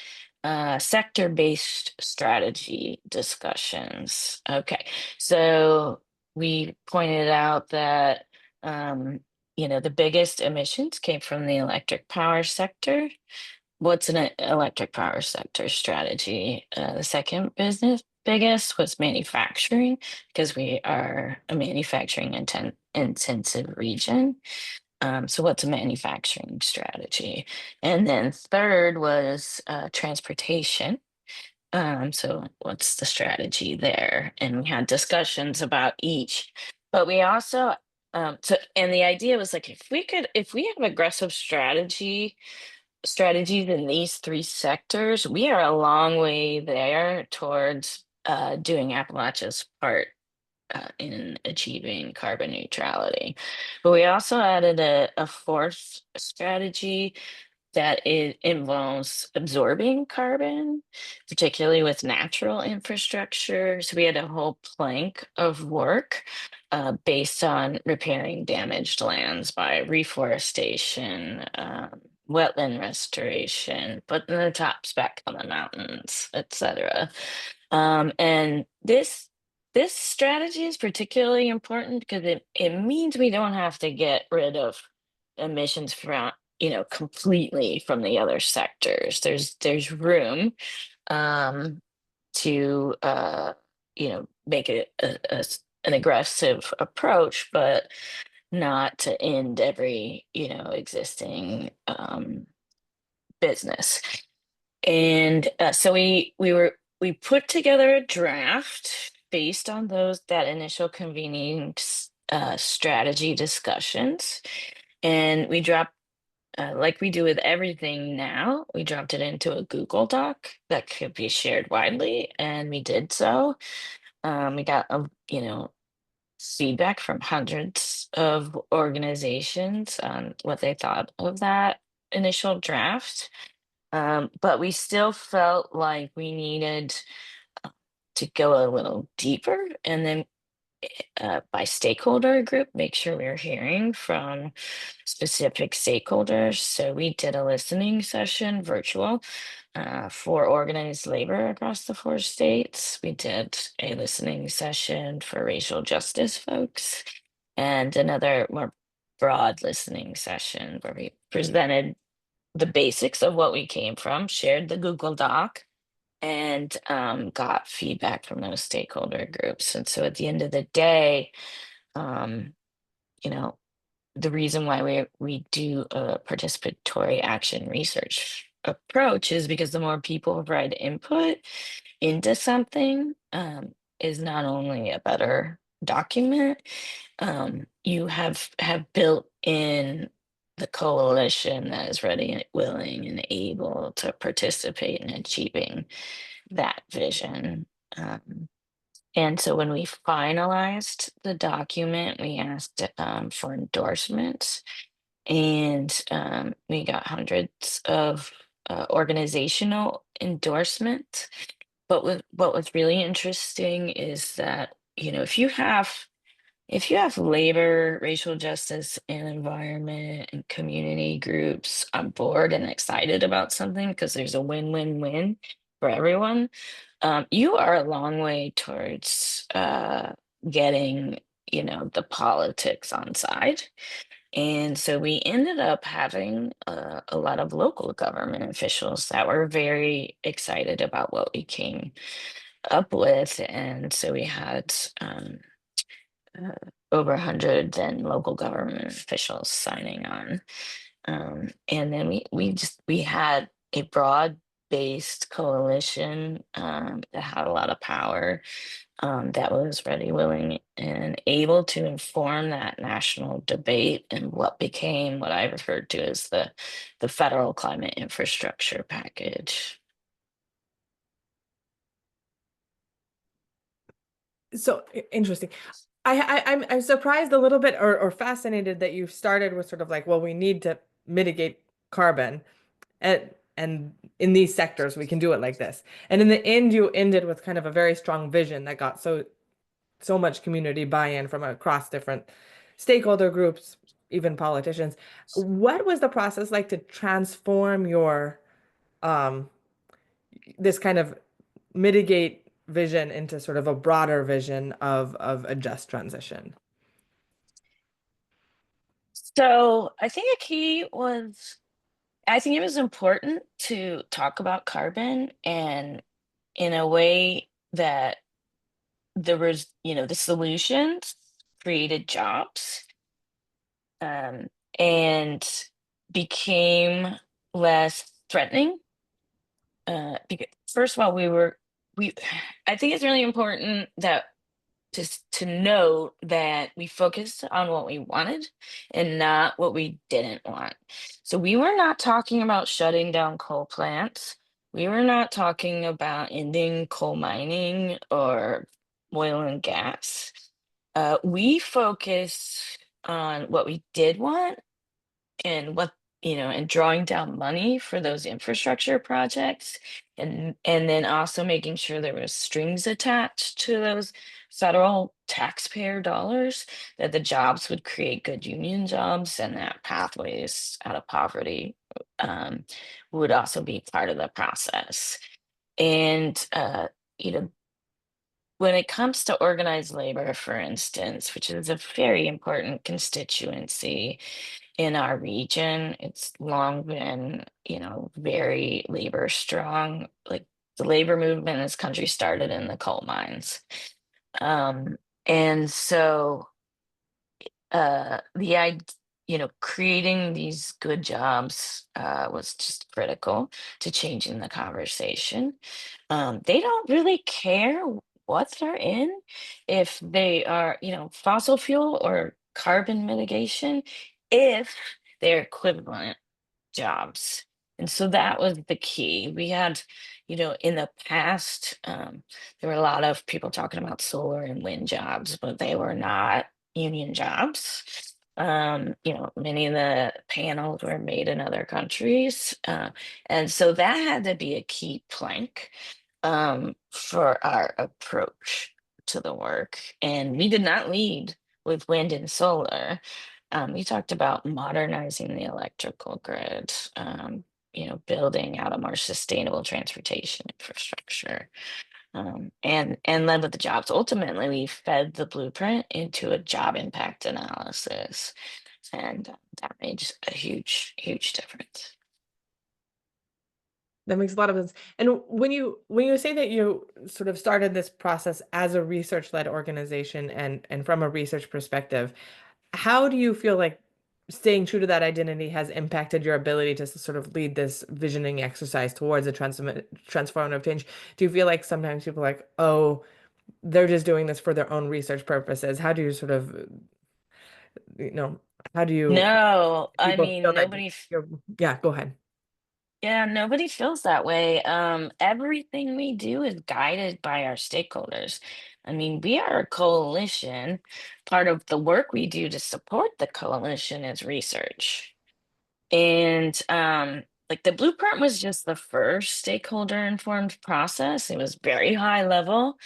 sector-based strategy discussions. Okay, so we pointed out that the biggest emissions came from the electric power sector. What's an electric power sector strategy? The second biggest was manufacturing, because we are a manufacturing intensive region. So what's a manufacturing strategy? And then third was transportation. So what's the strategy there? And we had discussions about each, but we also and the idea was like if we have aggressive strategies in these three sectors, we are a long way there towards doing Appalachia's part in achieving carbon neutrality. But we also added a fourth strategy that it involves absorbing carbon, particularly with natural infrastructure. So we had a whole plank of work based on repairing damaged lands by reforestation, wetland restoration, putting the tops back on the mountains, etc. And this strategy is particularly important because it means we don't have to get rid of emissions from completely from the other sectors. There's room to make it an aggressive approach, but not to end every existing business. And so we put together a draft based on that initial convening strategy discussions, and we dropped like we do with everything now, we dropped it into a Google Doc that could be shared widely, and we did so. We got feedback from hundreds of organizations on what they thought of that initial draft. But we still felt like we needed to go a little deeper, and then by stakeholder group, make sure we're hearing from specific stakeholders. So we did a listening session virtual for organized labor across the 4 states. We did a listening session for racial justice folks, and another more broad listening session where we presented the basics of what we came from, shared the Google Doc, and got feedback from those stakeholder groups. And so at the end of the day, um, you know, the reason why we do a participatory action research approach is because the more people provide input into something, is not only a better document, you have built in the coalition that is ready and willing and able to participate in achieving that vision. And so when we finalized the document, we asked for endorsements, and we got hundreds of organizational endorsements. But what was really interesting is that, if you have labor, racial justice, and environment and community groups on board and excited about something because there's a win-win-win for everyone, you are a long way towards getting, the politics on side. And so we ended up having a lot of local government officials that were very excited about what we came up with. And so we had uh, over 100 then local government officials signing on. And then we had a broad-based coalition that had a lot of power, that was ready, willing, and able to inform that national debate and what became what I referred to as the federal climate infrastructure package. So interesting. I'm surprised a little bit or fascinated that you started with sort of like, well, we need to mitigate carbon, and in these sectors we can do it like this. And in the end, you ended with kind of a very strong vision that got so much community buy-in from across different stakeholder groups, even politicians. What was the process like to transform your this kind of mitigate vision into sort of a broader vision of a just transition? So I think I think it was important to talk about carbon and in a way that there was, the solutions created jobs, um, and became less threatening. first of all, I think it's really important that just to note that we focused on what we wanted and not what we didn't want. So we were not talking about shutting down coal plants. We were not talking about ending coal mining or oil and gas. We focused on what we did want and and drawing down money for those infrastructure projects, and then also making sure there was strings attached to those federal taxpayer dollars, that the jobs would create good union jobs, and that pathways out of poverty um, would also be part of the process. And you know when it comes to organized labor, for instance, which is a very important constituency in our region, it's long been, very labor strong. Like, the labor movement in this country started in the coal mines. And so creating these good jobs was just critical to changing the conversation. They don't really care what they're in, if they are, fossil fuel or carbon mitigation, if they're equivalent jobs. And so that was the key. We had, in the past, there were a lot of people talking about solar and wind jobs, but they were not union jobs. Many of the panels were made in other countries. And so that had to be a key plank for our approach to the work. And we did not lead with wind and solar. We talked about modernizing the electrical grid, building out a more sustainable transportation infrastructure, and led with the jobs. Ultimately, we fed the blueprint into a job impact analysis, and that made just a huge, huge difference. That makes a lot of sense. And when you say that you sort of started this process as a research-led organization and from a research perspective, how do you feel like staying true to that identity has impacted your ability to sort of lead this visioning exercise towards a transformative change? Do you feel like sometimes people are like, oh, they're just doing this for their own research purposes? How do you sort of, you know, how do you No, I people feel mean, that you're, yeah, go ahead. yeah, nobody feels that way. Everything we do is guided by our stakeholders. I mean, we are a coalition. Part of the work we do to support the coalition is research. And like, the blueprint was just the first stakeholder informed process. It was very high level.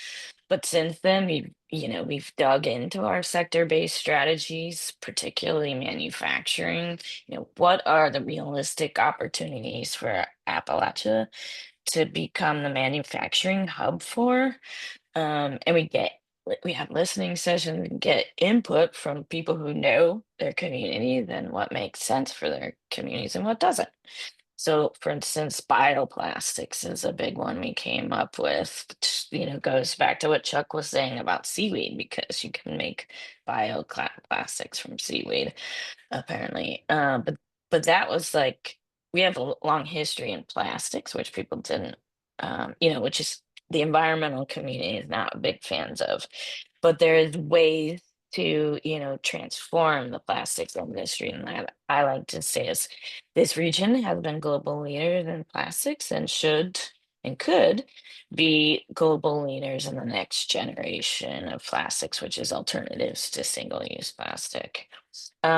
But since then, we've dug into our sector-based strategies, particularly manufacturing. What are the realistic opportunities for Appalachia to become the manufacturing hub for? And we have listening sessions and get input from people who know their communities and what makes sense for their communities and what doesn't. So, for instance, bioplastics is a big one we came up with, which, goes back to what Chuck was saying about seaweed, because you can make bioplastics from seaweed, apparently. But that was like, we have a long history in plastics, which people didn't, which is the environmental community is not big fans of. But there's ways to, transform the plastics industry. And I like to say is, this region has been global leaders in plastics and should and could be global leaders in the next generation of plastics, which is alternatives to single-use plastic.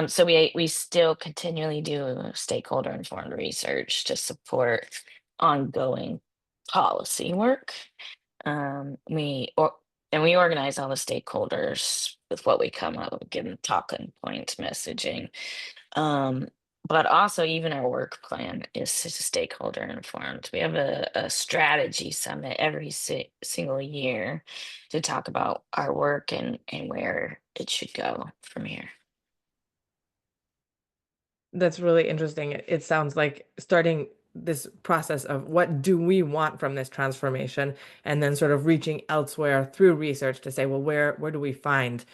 So we still continually do stakeholder informed research to support ongoing policy work. We organize all the stakeholders with what we come up with, give them talking points, messaging. But also, even our work plan is stakeholder informed. We have a strategy summit every single year to talk about our work and where it should go from here. That's really interesting. It sounds like starting this process of what do we want from this transformation, and then sort of reaching elsewhere through research to say, well, where do we find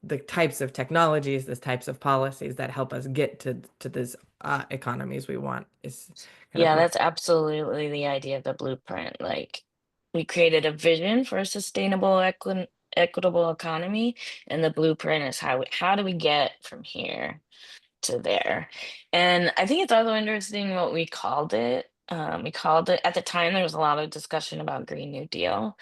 the types of technologies, the types of policies that help us get to these economies we want is kind Yeah, of that's absolutely the idea of the blueprint. Like, we created a vision for a sustainable, equitable economy, and the blueprint is how do we get from here to there. And I think it's also interesting what we called it. We called it, at the time, there was a lot of discussion about Green New Deal.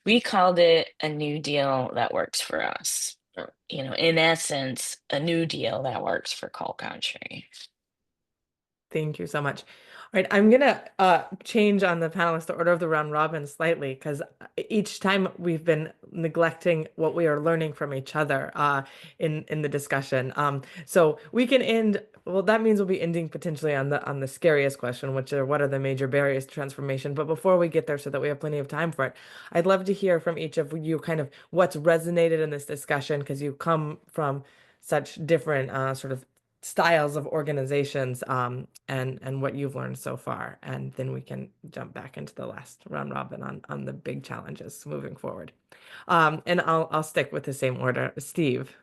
We called it a New Deal that works for us. Or, in essence, a New Deal that works for coal country. Thank you so much. All right, I'm gonna change on the panelists the order of the round robin slightly because each time we've been neglecting what we are learning from each other in the discussion. So we can end. Well, that means we'll be ending potentially on the scariest question, which are what are the major barriers to transformation. But before we get there, so that we have plenty of time for it, I'd love to hear from each of you kind of what's resonated in this discussion because you come from such different sort of styles of organizations and what you've learned so far. And then we can jump back into the last round robin on the big challenges moving forward. And I'll stick with the same order. Steve.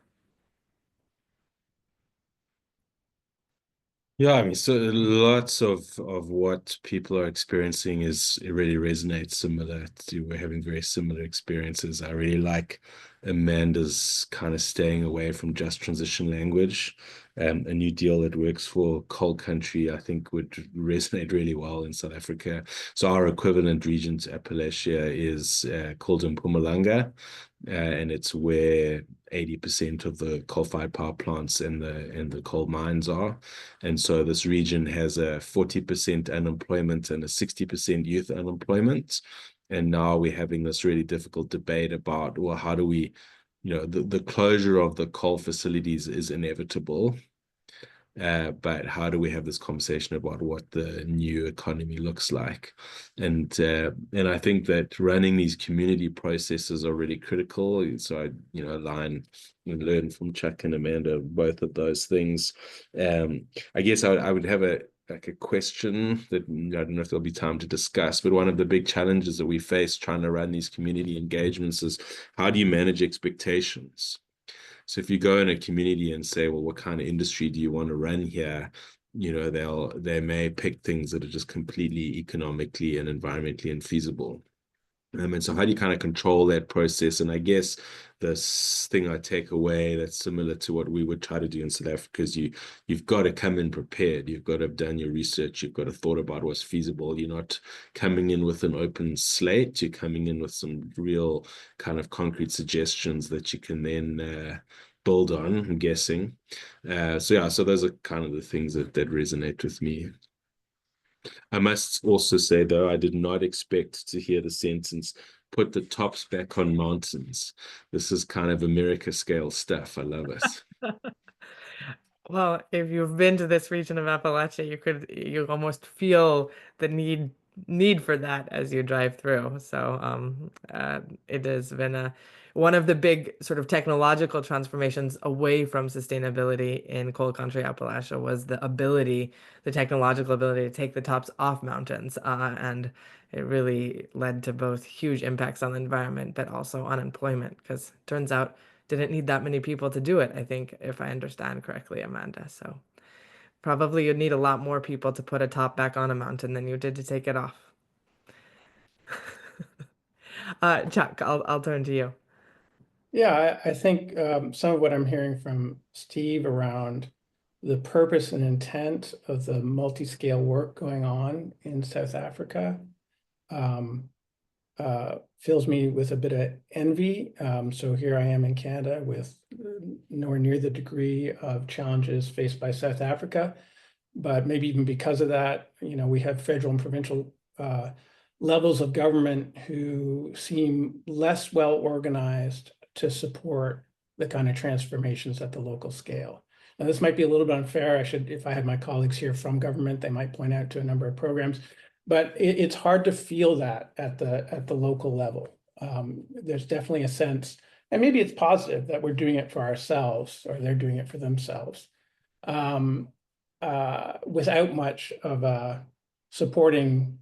Yeah, I mean, so lots of what people are experiencing it really resonates similar to, we're having very similar experiences. I really like Amanda's kind of staying away from just transition language. A New Deal that works for coal country, I think, would resonate really well in South Africa. So our equivalent region to Appalachia is called Mpumalanga, and it's where 80% of the coal-fired power plants and the coal mines are. And so this region has a 40% unemployment and a 60% youth unemployment. And now we're having this really difficult debate about, well, how do we, the closure of the coal facilities is inevitable. But how do we have this conversation about what the new economy looks like? And I think that running these community processes are really critical. So align and learn from Chuck and Amanda, both of those things. I guess I would have a question that I don't know if there'll be time to discuss, but one of the big challenges that we face trying to run these community engagements is how do you manage expectations? So if you go in a community and say, well, what kind of industry do you want to run here? They may pick things that are just completely economically and environmentally infeasible. And so how do you kind of control that process? And I guess this thing I take away that's similar to what we would try to do in South Africa is you've got to come in prepared. You've got to have done your research. You've got to thought about what's feasible. You're not coming in with an open slate. You're coming in with some real kind of concrete suggestions that you can then build on, I'm guessing. So those are kind of the things that resonate with me. I must also say, though, I did not expect to hear the sentence, put the tops back on mountains. This is kind of America scale stuff. I love it. Well, if you've been to this region of Appalachia, you almost feel the need for that as you drive through. So it has been one of the big sort of technological transformations away from sustainability in coal country Appalachia was the technological ability to take the tops off mountains. And it really led to both huge impacts on the environment, but also unemployment, because it turns out didn't need that many people to do it, I think, if I understand correctly, Amanda. So probably you'd need a lot more people to put a top back on a mountain than you did to take it off. Chuck, I'll turn to you. Yeah, I think some of what I'm hearing from Steve around the purpose and intent of the multi-scale work going on in South Africa fills me with a bit of envy. So here I am in Canada with nowhere near the degree of challenges faced by South Africa. But maybe even because of that, we have federal and provincial levels of government who seem less well organized to support the kind of transformations at the local scale. Now, this might be a little bit unfair. If I had my colleagues here from government, they might point out to a number of programs, but it's hard to feel that at the local level. There's definitely a sense, and maybe it's positive that we're doing it for ourselves or they're doing it for themselves, without much of a supporting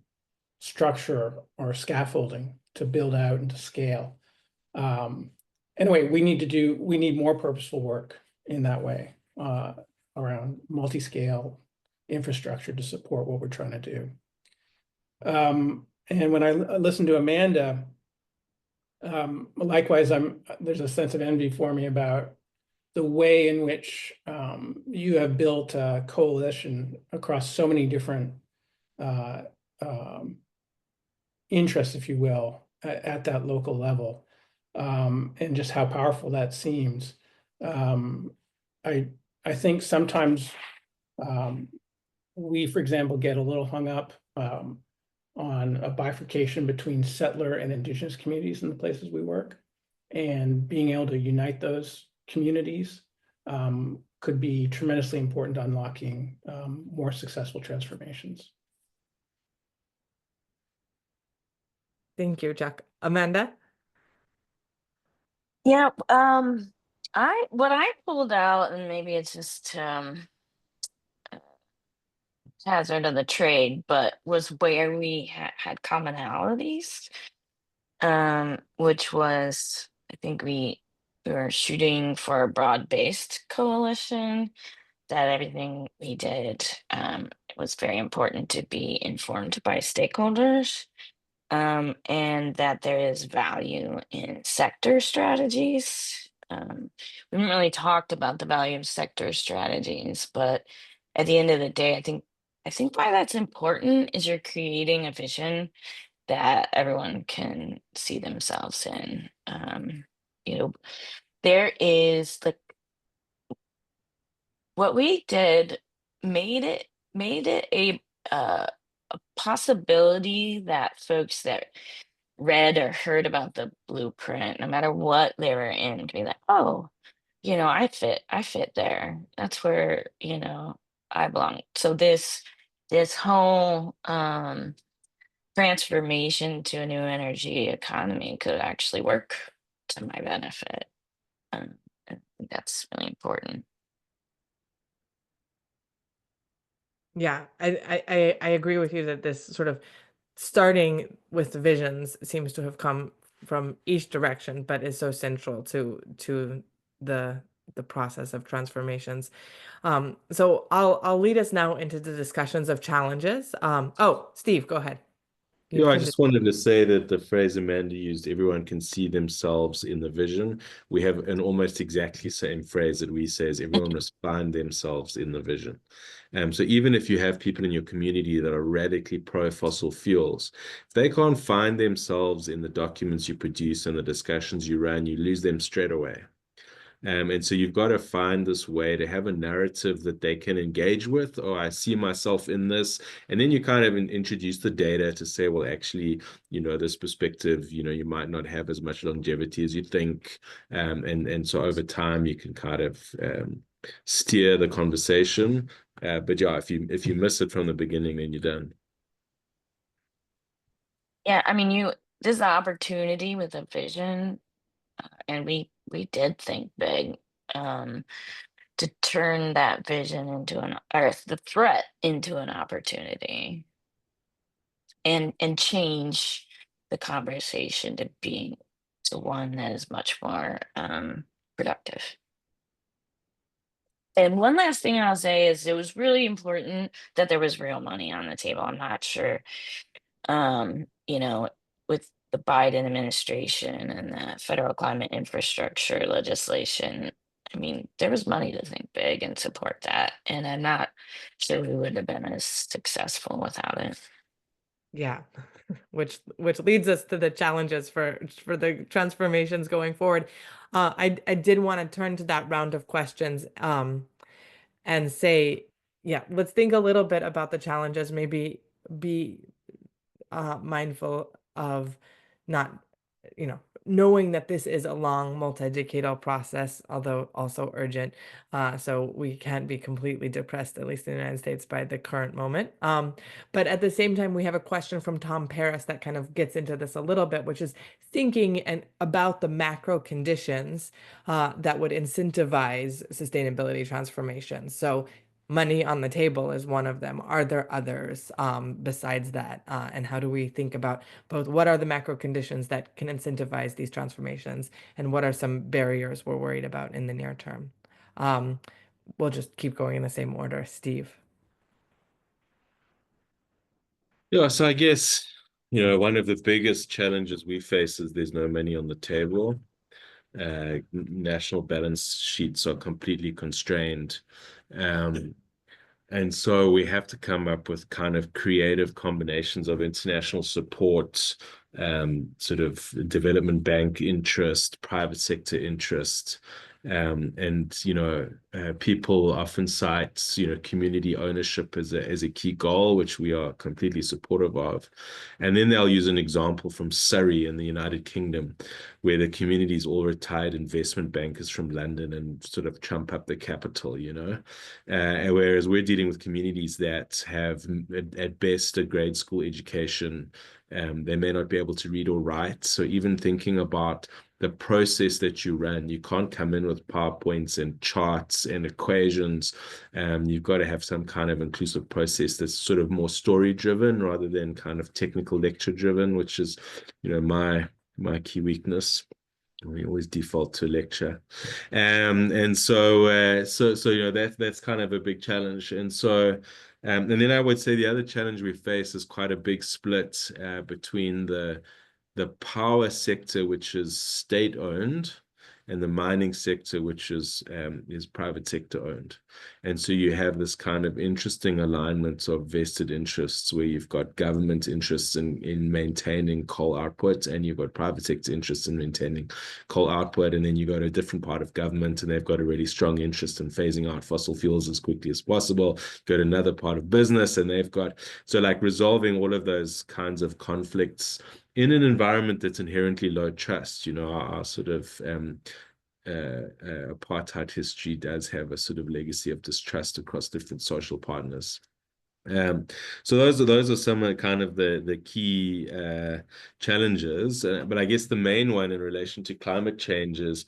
structure or scaffolding to build out and to scale. anyway, we need more purposeful work in that way, around multi-scale infrastructure to support what we're trying to do. And when I listen to Amanda, likewise, there's a sense of envy for me about the way in which you have built a coalition across so many different interests, if you will, at that local level, and just how powerful that seems. I think sometimes we, for example, get a little hung up on a bifurcation between settler and indigenous communities in the places we work, and being able to unite those communities could be tremendously important to unlocking more successful transformations. Thank you, Chuck. Amanda? Yeah, what I pulled out, and maybe it's just hazard of the trade, but was where we had commonalities, which was, I think we were shooting for a broad-based coalition, that everything we did, it was very important to be informed by stakeholders, and that there is value in sector strategies. We haven't really talked about the value of sector strategies, but at the end of the day, I think why that's important is you're creating a vision that everyone can see themselves in. You know, there is what we did made it a possibility that folks that read or heard about the blueprint, no matter what they were in, could be like, oh, I fit there. That's where, I belong. So this whole transformation to a new energy economy could actually work to my benefit. I think that's really important. Yeah, I agree with you that this sort of starting with the visions seems to have come from each direction, but is so central to the process of transformations. So I'll lead us now into the discussions of challenges. Oh, Steve, go ahead. Yeah, I just wanted to say that the phrase Amanda used, everyone can see themselves in the vision. We have an almost exactly same phrase that we say is everyone must find themselves in the vision. So even if you have people in your community that are radically pro fossil fuels, if they can't find themselves in the documents you produce and the discussions you run, you lose them straight away. And so you've got to find this way to have a narrative that they can engage with. Oh, I see myself in this. And then you kind of introduce the data to say, well, actually, this perspective, you might not have as much longevity as you think. And so over time, you can kind of steer the conversation. But yeah, if you miss it from the beginning, then you're done. Yeah, I mean, there's the opportunity with a vision, and we did think big, to turn that vision into or the threat into an opportunity, and change the conversation to one that is much more productive. And one last thing I'll say is it was really important that there was real money on the table. I'm not sure, with the Biden administration and the federal climate infrastructure legislation, I mean, there was money to think big and support that. And I'm not sure we would have been as successful without it. Yeah, which leads us to the challenges for the transformations going forward. I did want to turn to that round of questions and say, yeah, let's think a little bit about the challenges. Maybe be mindful of not, knowing that this is a long multi-decadal process, although also urgent. So we can't be completely depressed, at least in the United States, by the current moment. But at the same time, we have a question from Tom Paris that kind of gets into this a little bit, which is thinking about the macro conditions that would incentivize sustainability transformation. So money on the table is one of them. Are there others besides that? And how do we think about both what are the macro conditions that can incentivize these transformations, and what are some barriers we're worried about in the near term? We'll just keep going in the same order. Steve. Yeah, so I guess, one of the biggest challenges we face is there's no money on the table. National balance sheets are completely constrained. And so we have to come up with kind of creative combinations of international support, sort of development bank interest, private sector interest. And people often cite community ownership as a key goal, which we are completely supportive of. And then they'll use an example from Surrey in the United Kingdom, where the community is all retired investment bankers from London and sort of trump up the capital, whereas we're dealing with communities that have at best a grade school education. They may not be able to read or write. So even thinking about the process that you run, you can't come in with PowerPoints and charts and equations. You've got to have some kind of inclusive process that's sort of more story driven rather than kind of technical lecture driven, which is, my key weakness. We always default to lecture. And so that's kind of a big challenge. And so and then I would say the other challenge we face is quite a big split between the power sector, which is state owned, and the mining sector, which is private sector owned. And so you have this kind of interesting alignment of vested interests where you've got government interests in maintaining coal output, and you've got private sector interests in maintaining coal output. And then you go to a different part of government and they've got a really strong interest in phasing out fossil fuels as quickly as possible. Go to another part of business and they've got, so like resolving all of those kinds of conflicts in an environment that's inherently low trust. Our sort of apartheid history does have a sort of legacy of distrust across different social partners. So those are some of kind of the key challenges. But I guess the main one in relation to climate change is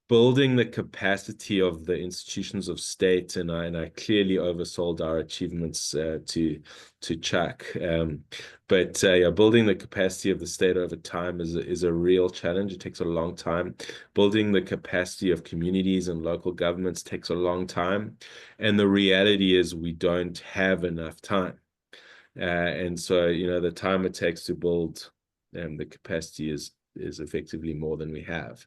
building the capacity of the institutions of state, and I clearly oversold our achievements to Chuck. But building the capacity of the state over time is a real challenge. It takes a long time. Building the capacity of communities and local governments takes a long time. And the reality is we don't have enough time. And so, the time it takes to build the capacity is effectively more than we have.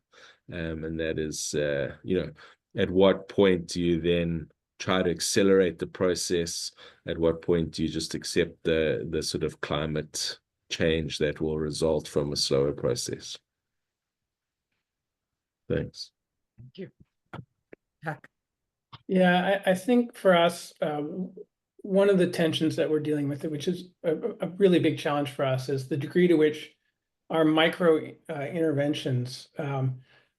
And that is, at what point do you then try to accelerate the process? At what point do you just accept the sort of climate change that will result from a slower process? Thanks. Thank you. Chuck. Yeah, I think for us, one of the tensions that we're dealing with, which is a really big challenge for us, is the degree to which our micro interventions,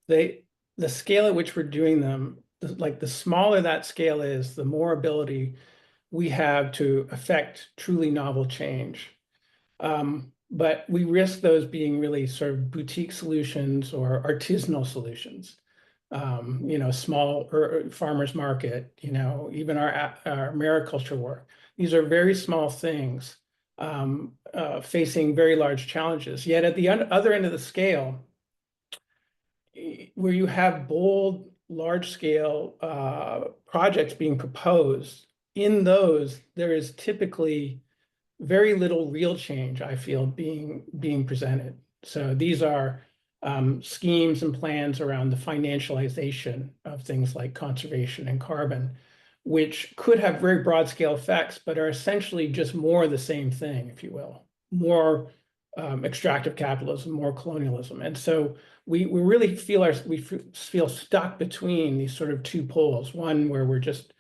the scale at which we're doing them, like the smaller that scale is, the more ability we have to affect truly novel change. But we risk those being really sort of boutique solutions or artisanal solutions. Small farmers market, even our mariculture work. These are very small things facing very large challenges. Yet at the other end of the scale, where you have bold, large-scale projects being proposed, in those, there is typically very little real change, I feel, being presented. So these are schemes and plans around the financialization of things like conservation and carbon, which could have very broad scale effects, but are essentially just more of the same thing, if you will, more extractive capitalism, more colonialism. And so we really feel stuck between these sort of two poles, one where we're just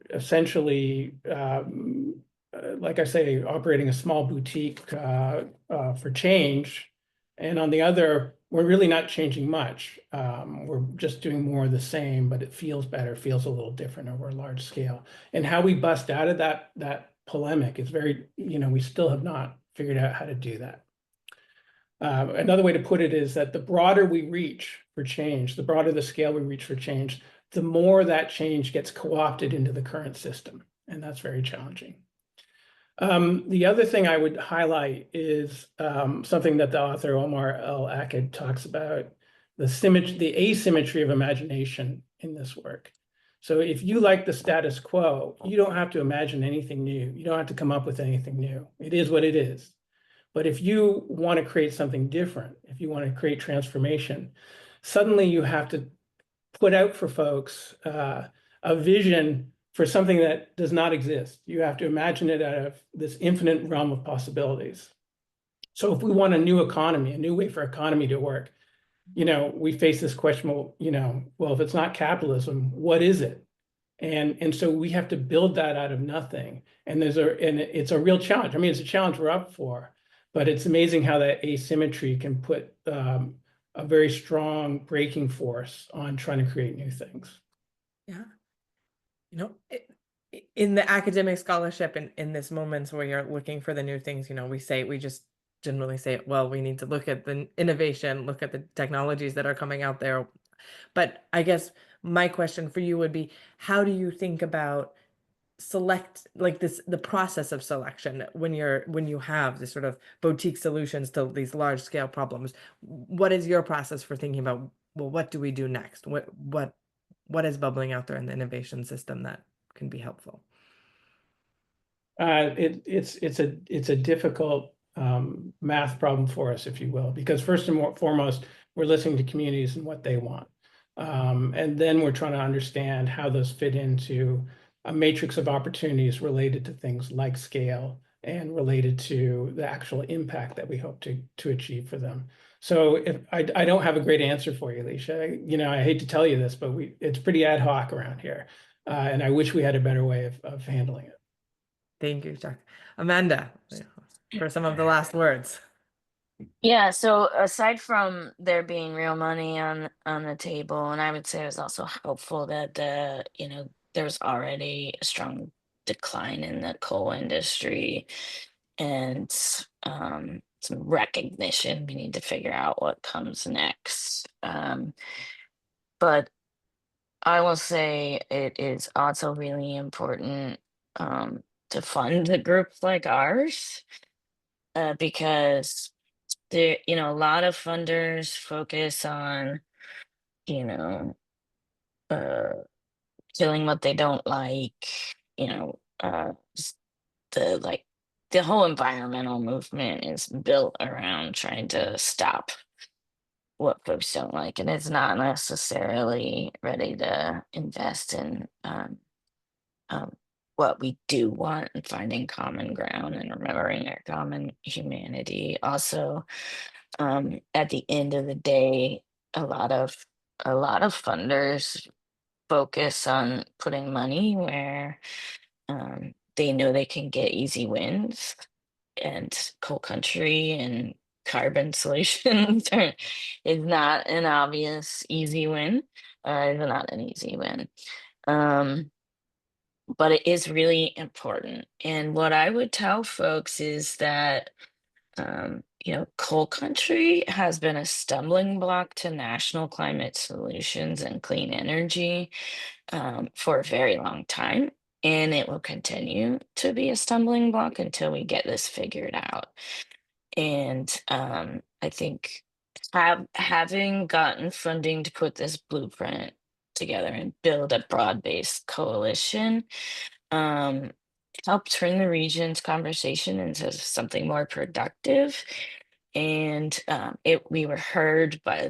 essentially, like I say, operating a small boutique for change. And on the other, we're really not changing much. We're just doing more of the same, but it feels better, feels a little different over a large scale. And how we bust out of that polemic is very, we still have not figured out how to do that. Another way to put it is that the broader we reach for change, the broader the scale we reach for change, the more that change gets co-opted into the current system, and that's very challenging. The other thing I would highlight is something that the author Omar El-Akkad talks about, the asymmetry of imagination in this work. So if you like the status quo, you don't have to imagine anything new. You don't have to come up with anything new. It is what it is. But if you want to create something different, if you want to create transformation, suddenly you have to put out for folks a vision for something that does not exist. You have to imagine it out of this infinite realm of possibilities. So if we want a new economy, a new way for economy to work, we face this question, well, if it's not capitalism, what is it? And so we have to build that out of nothing. And it's a real challenge. I mean, it's a challenge we're up for, but it's amazing how that asymmetry can put a very strong braking force on trying to create new things. Yeah. In the academic scholarship in this moments where you're looking for the new things, we just generally say, well, we need to look at the innovation, look at the technologies that are coming out there. But I guess my question for you would be, how do you think about the process of selection when you have this sort of boutique solutions to these large scale problems? What is your process for thinking about, well, what do we do next? What is bubbling out there in the innovation system that can be helpful? It's a difficult math problem for us, if you will, because first and foremost, we're listening to communities and what they want. And then we're trying to understand how those fit into a matrix of opportunities related to things like scale and related to the actual impact that we hope to achieve for them. So if I don't have a great answer for you, Alicia. I hate to tell you this, but it's pretty ad hoc around here. And I wish we had a better way of handling it. Thank you, Chuck. Amanda, for some of the last words. Yeah, so aside from there being real money on the table, and I would say it was also helpful that there's already a strong decline in the coal industry and some recognition. We need to figure out what comes next. But I will say it is also really important to fund a group like ours because a lot of funders focus on, you know, uh, killing what they don't like, just the whole environmental movement is built around trying to stop what folks don't like, and it's not necessarily ready to invest in what we do want and finding common ground and remembering our common humanity. Also, at the end of the day, a lot of funders focus on putting money where they know they can get easy wins, and coal country and carbon solutions is not an obvious easy win, or is not an easy win. But it is really important. And what I would tell folks is that, coal country has been a stumbling block to national climate solutions and clean energy for a very long time. And it will continue to be a stumbling block until we get this figured out. And I think having gotten funding to put this blueprint together and build a broad-based coalition um, help turn the region's conversation into something more productive. And we were heard by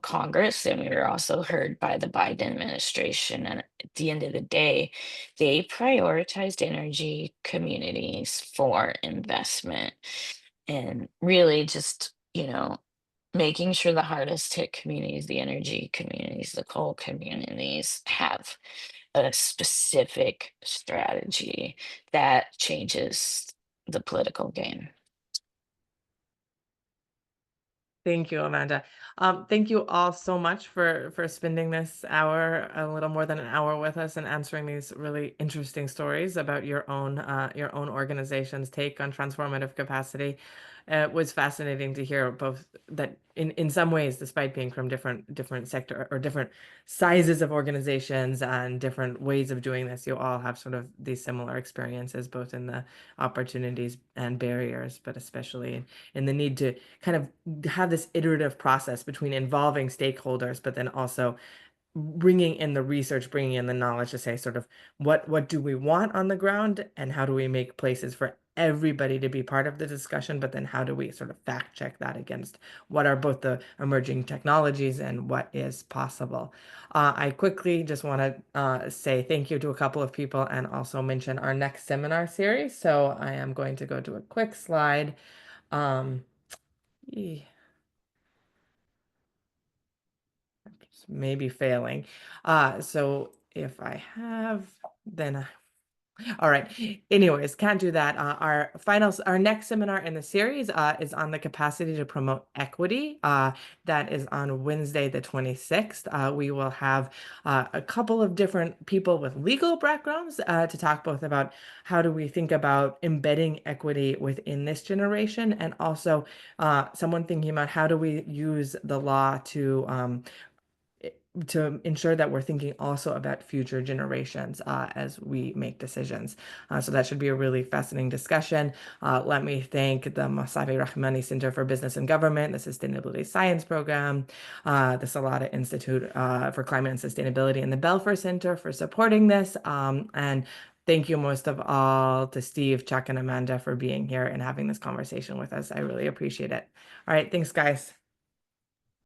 Congress, and we were also heard by the Biden administration. And at the end of the day, they prioritized energy communities for investment, and really just making sure the hardest hit communities, the energy communities, the coal communities, have a specific strategy that changes the political game. Thank you, Amanda. Thank you all so much for spending this hour, a little more than an hour, with us and answering these really interesting stories about your own organization's take on transformative capacity. It was fascinating to hear both that in some ways, despite being from different sector or different sizes of organizations and different ways of doing this, you all have sort of these similar experiences, both in the opportunities and barriers, but especially in the need to kind of have this iterative process between involving stakeholders, but then also bringing in the research, bringing in the knowledge to say sort of what do we want on the ground and how do we make places for everybody to be part of the discussion, but then how do we sort of fact check that against what are both the emerging technologies and what is possible. I quickly just want to say thank you to a couple of people and also mention our next seminar series. So I am going to go to a quick slide. Maybe failing. So if I have, then all right. Anyways, can't do that. Our next seminar in the series is on the capacity to promote equity. That is on Wednesday, the 26th. We will have a couple of different people with legal backgrounds to talk both about how do we think about embedding equity within this generation, and also someone thinking about how do we use the law to ensure that we're thinking also about future generations as we make decisions. So that should be a really fascinating discussion. Let me thank the Masafi Rahmani Center for Business and Government, the Sustainability Science Program, the Salata Institute for Climate and Sustainability, and the Belfer Center for supporting this. And thank you most of all to Steve, Chuck, and Amanda for being here and having this conversation with us. I really appreciate it. All right, thanks, guys.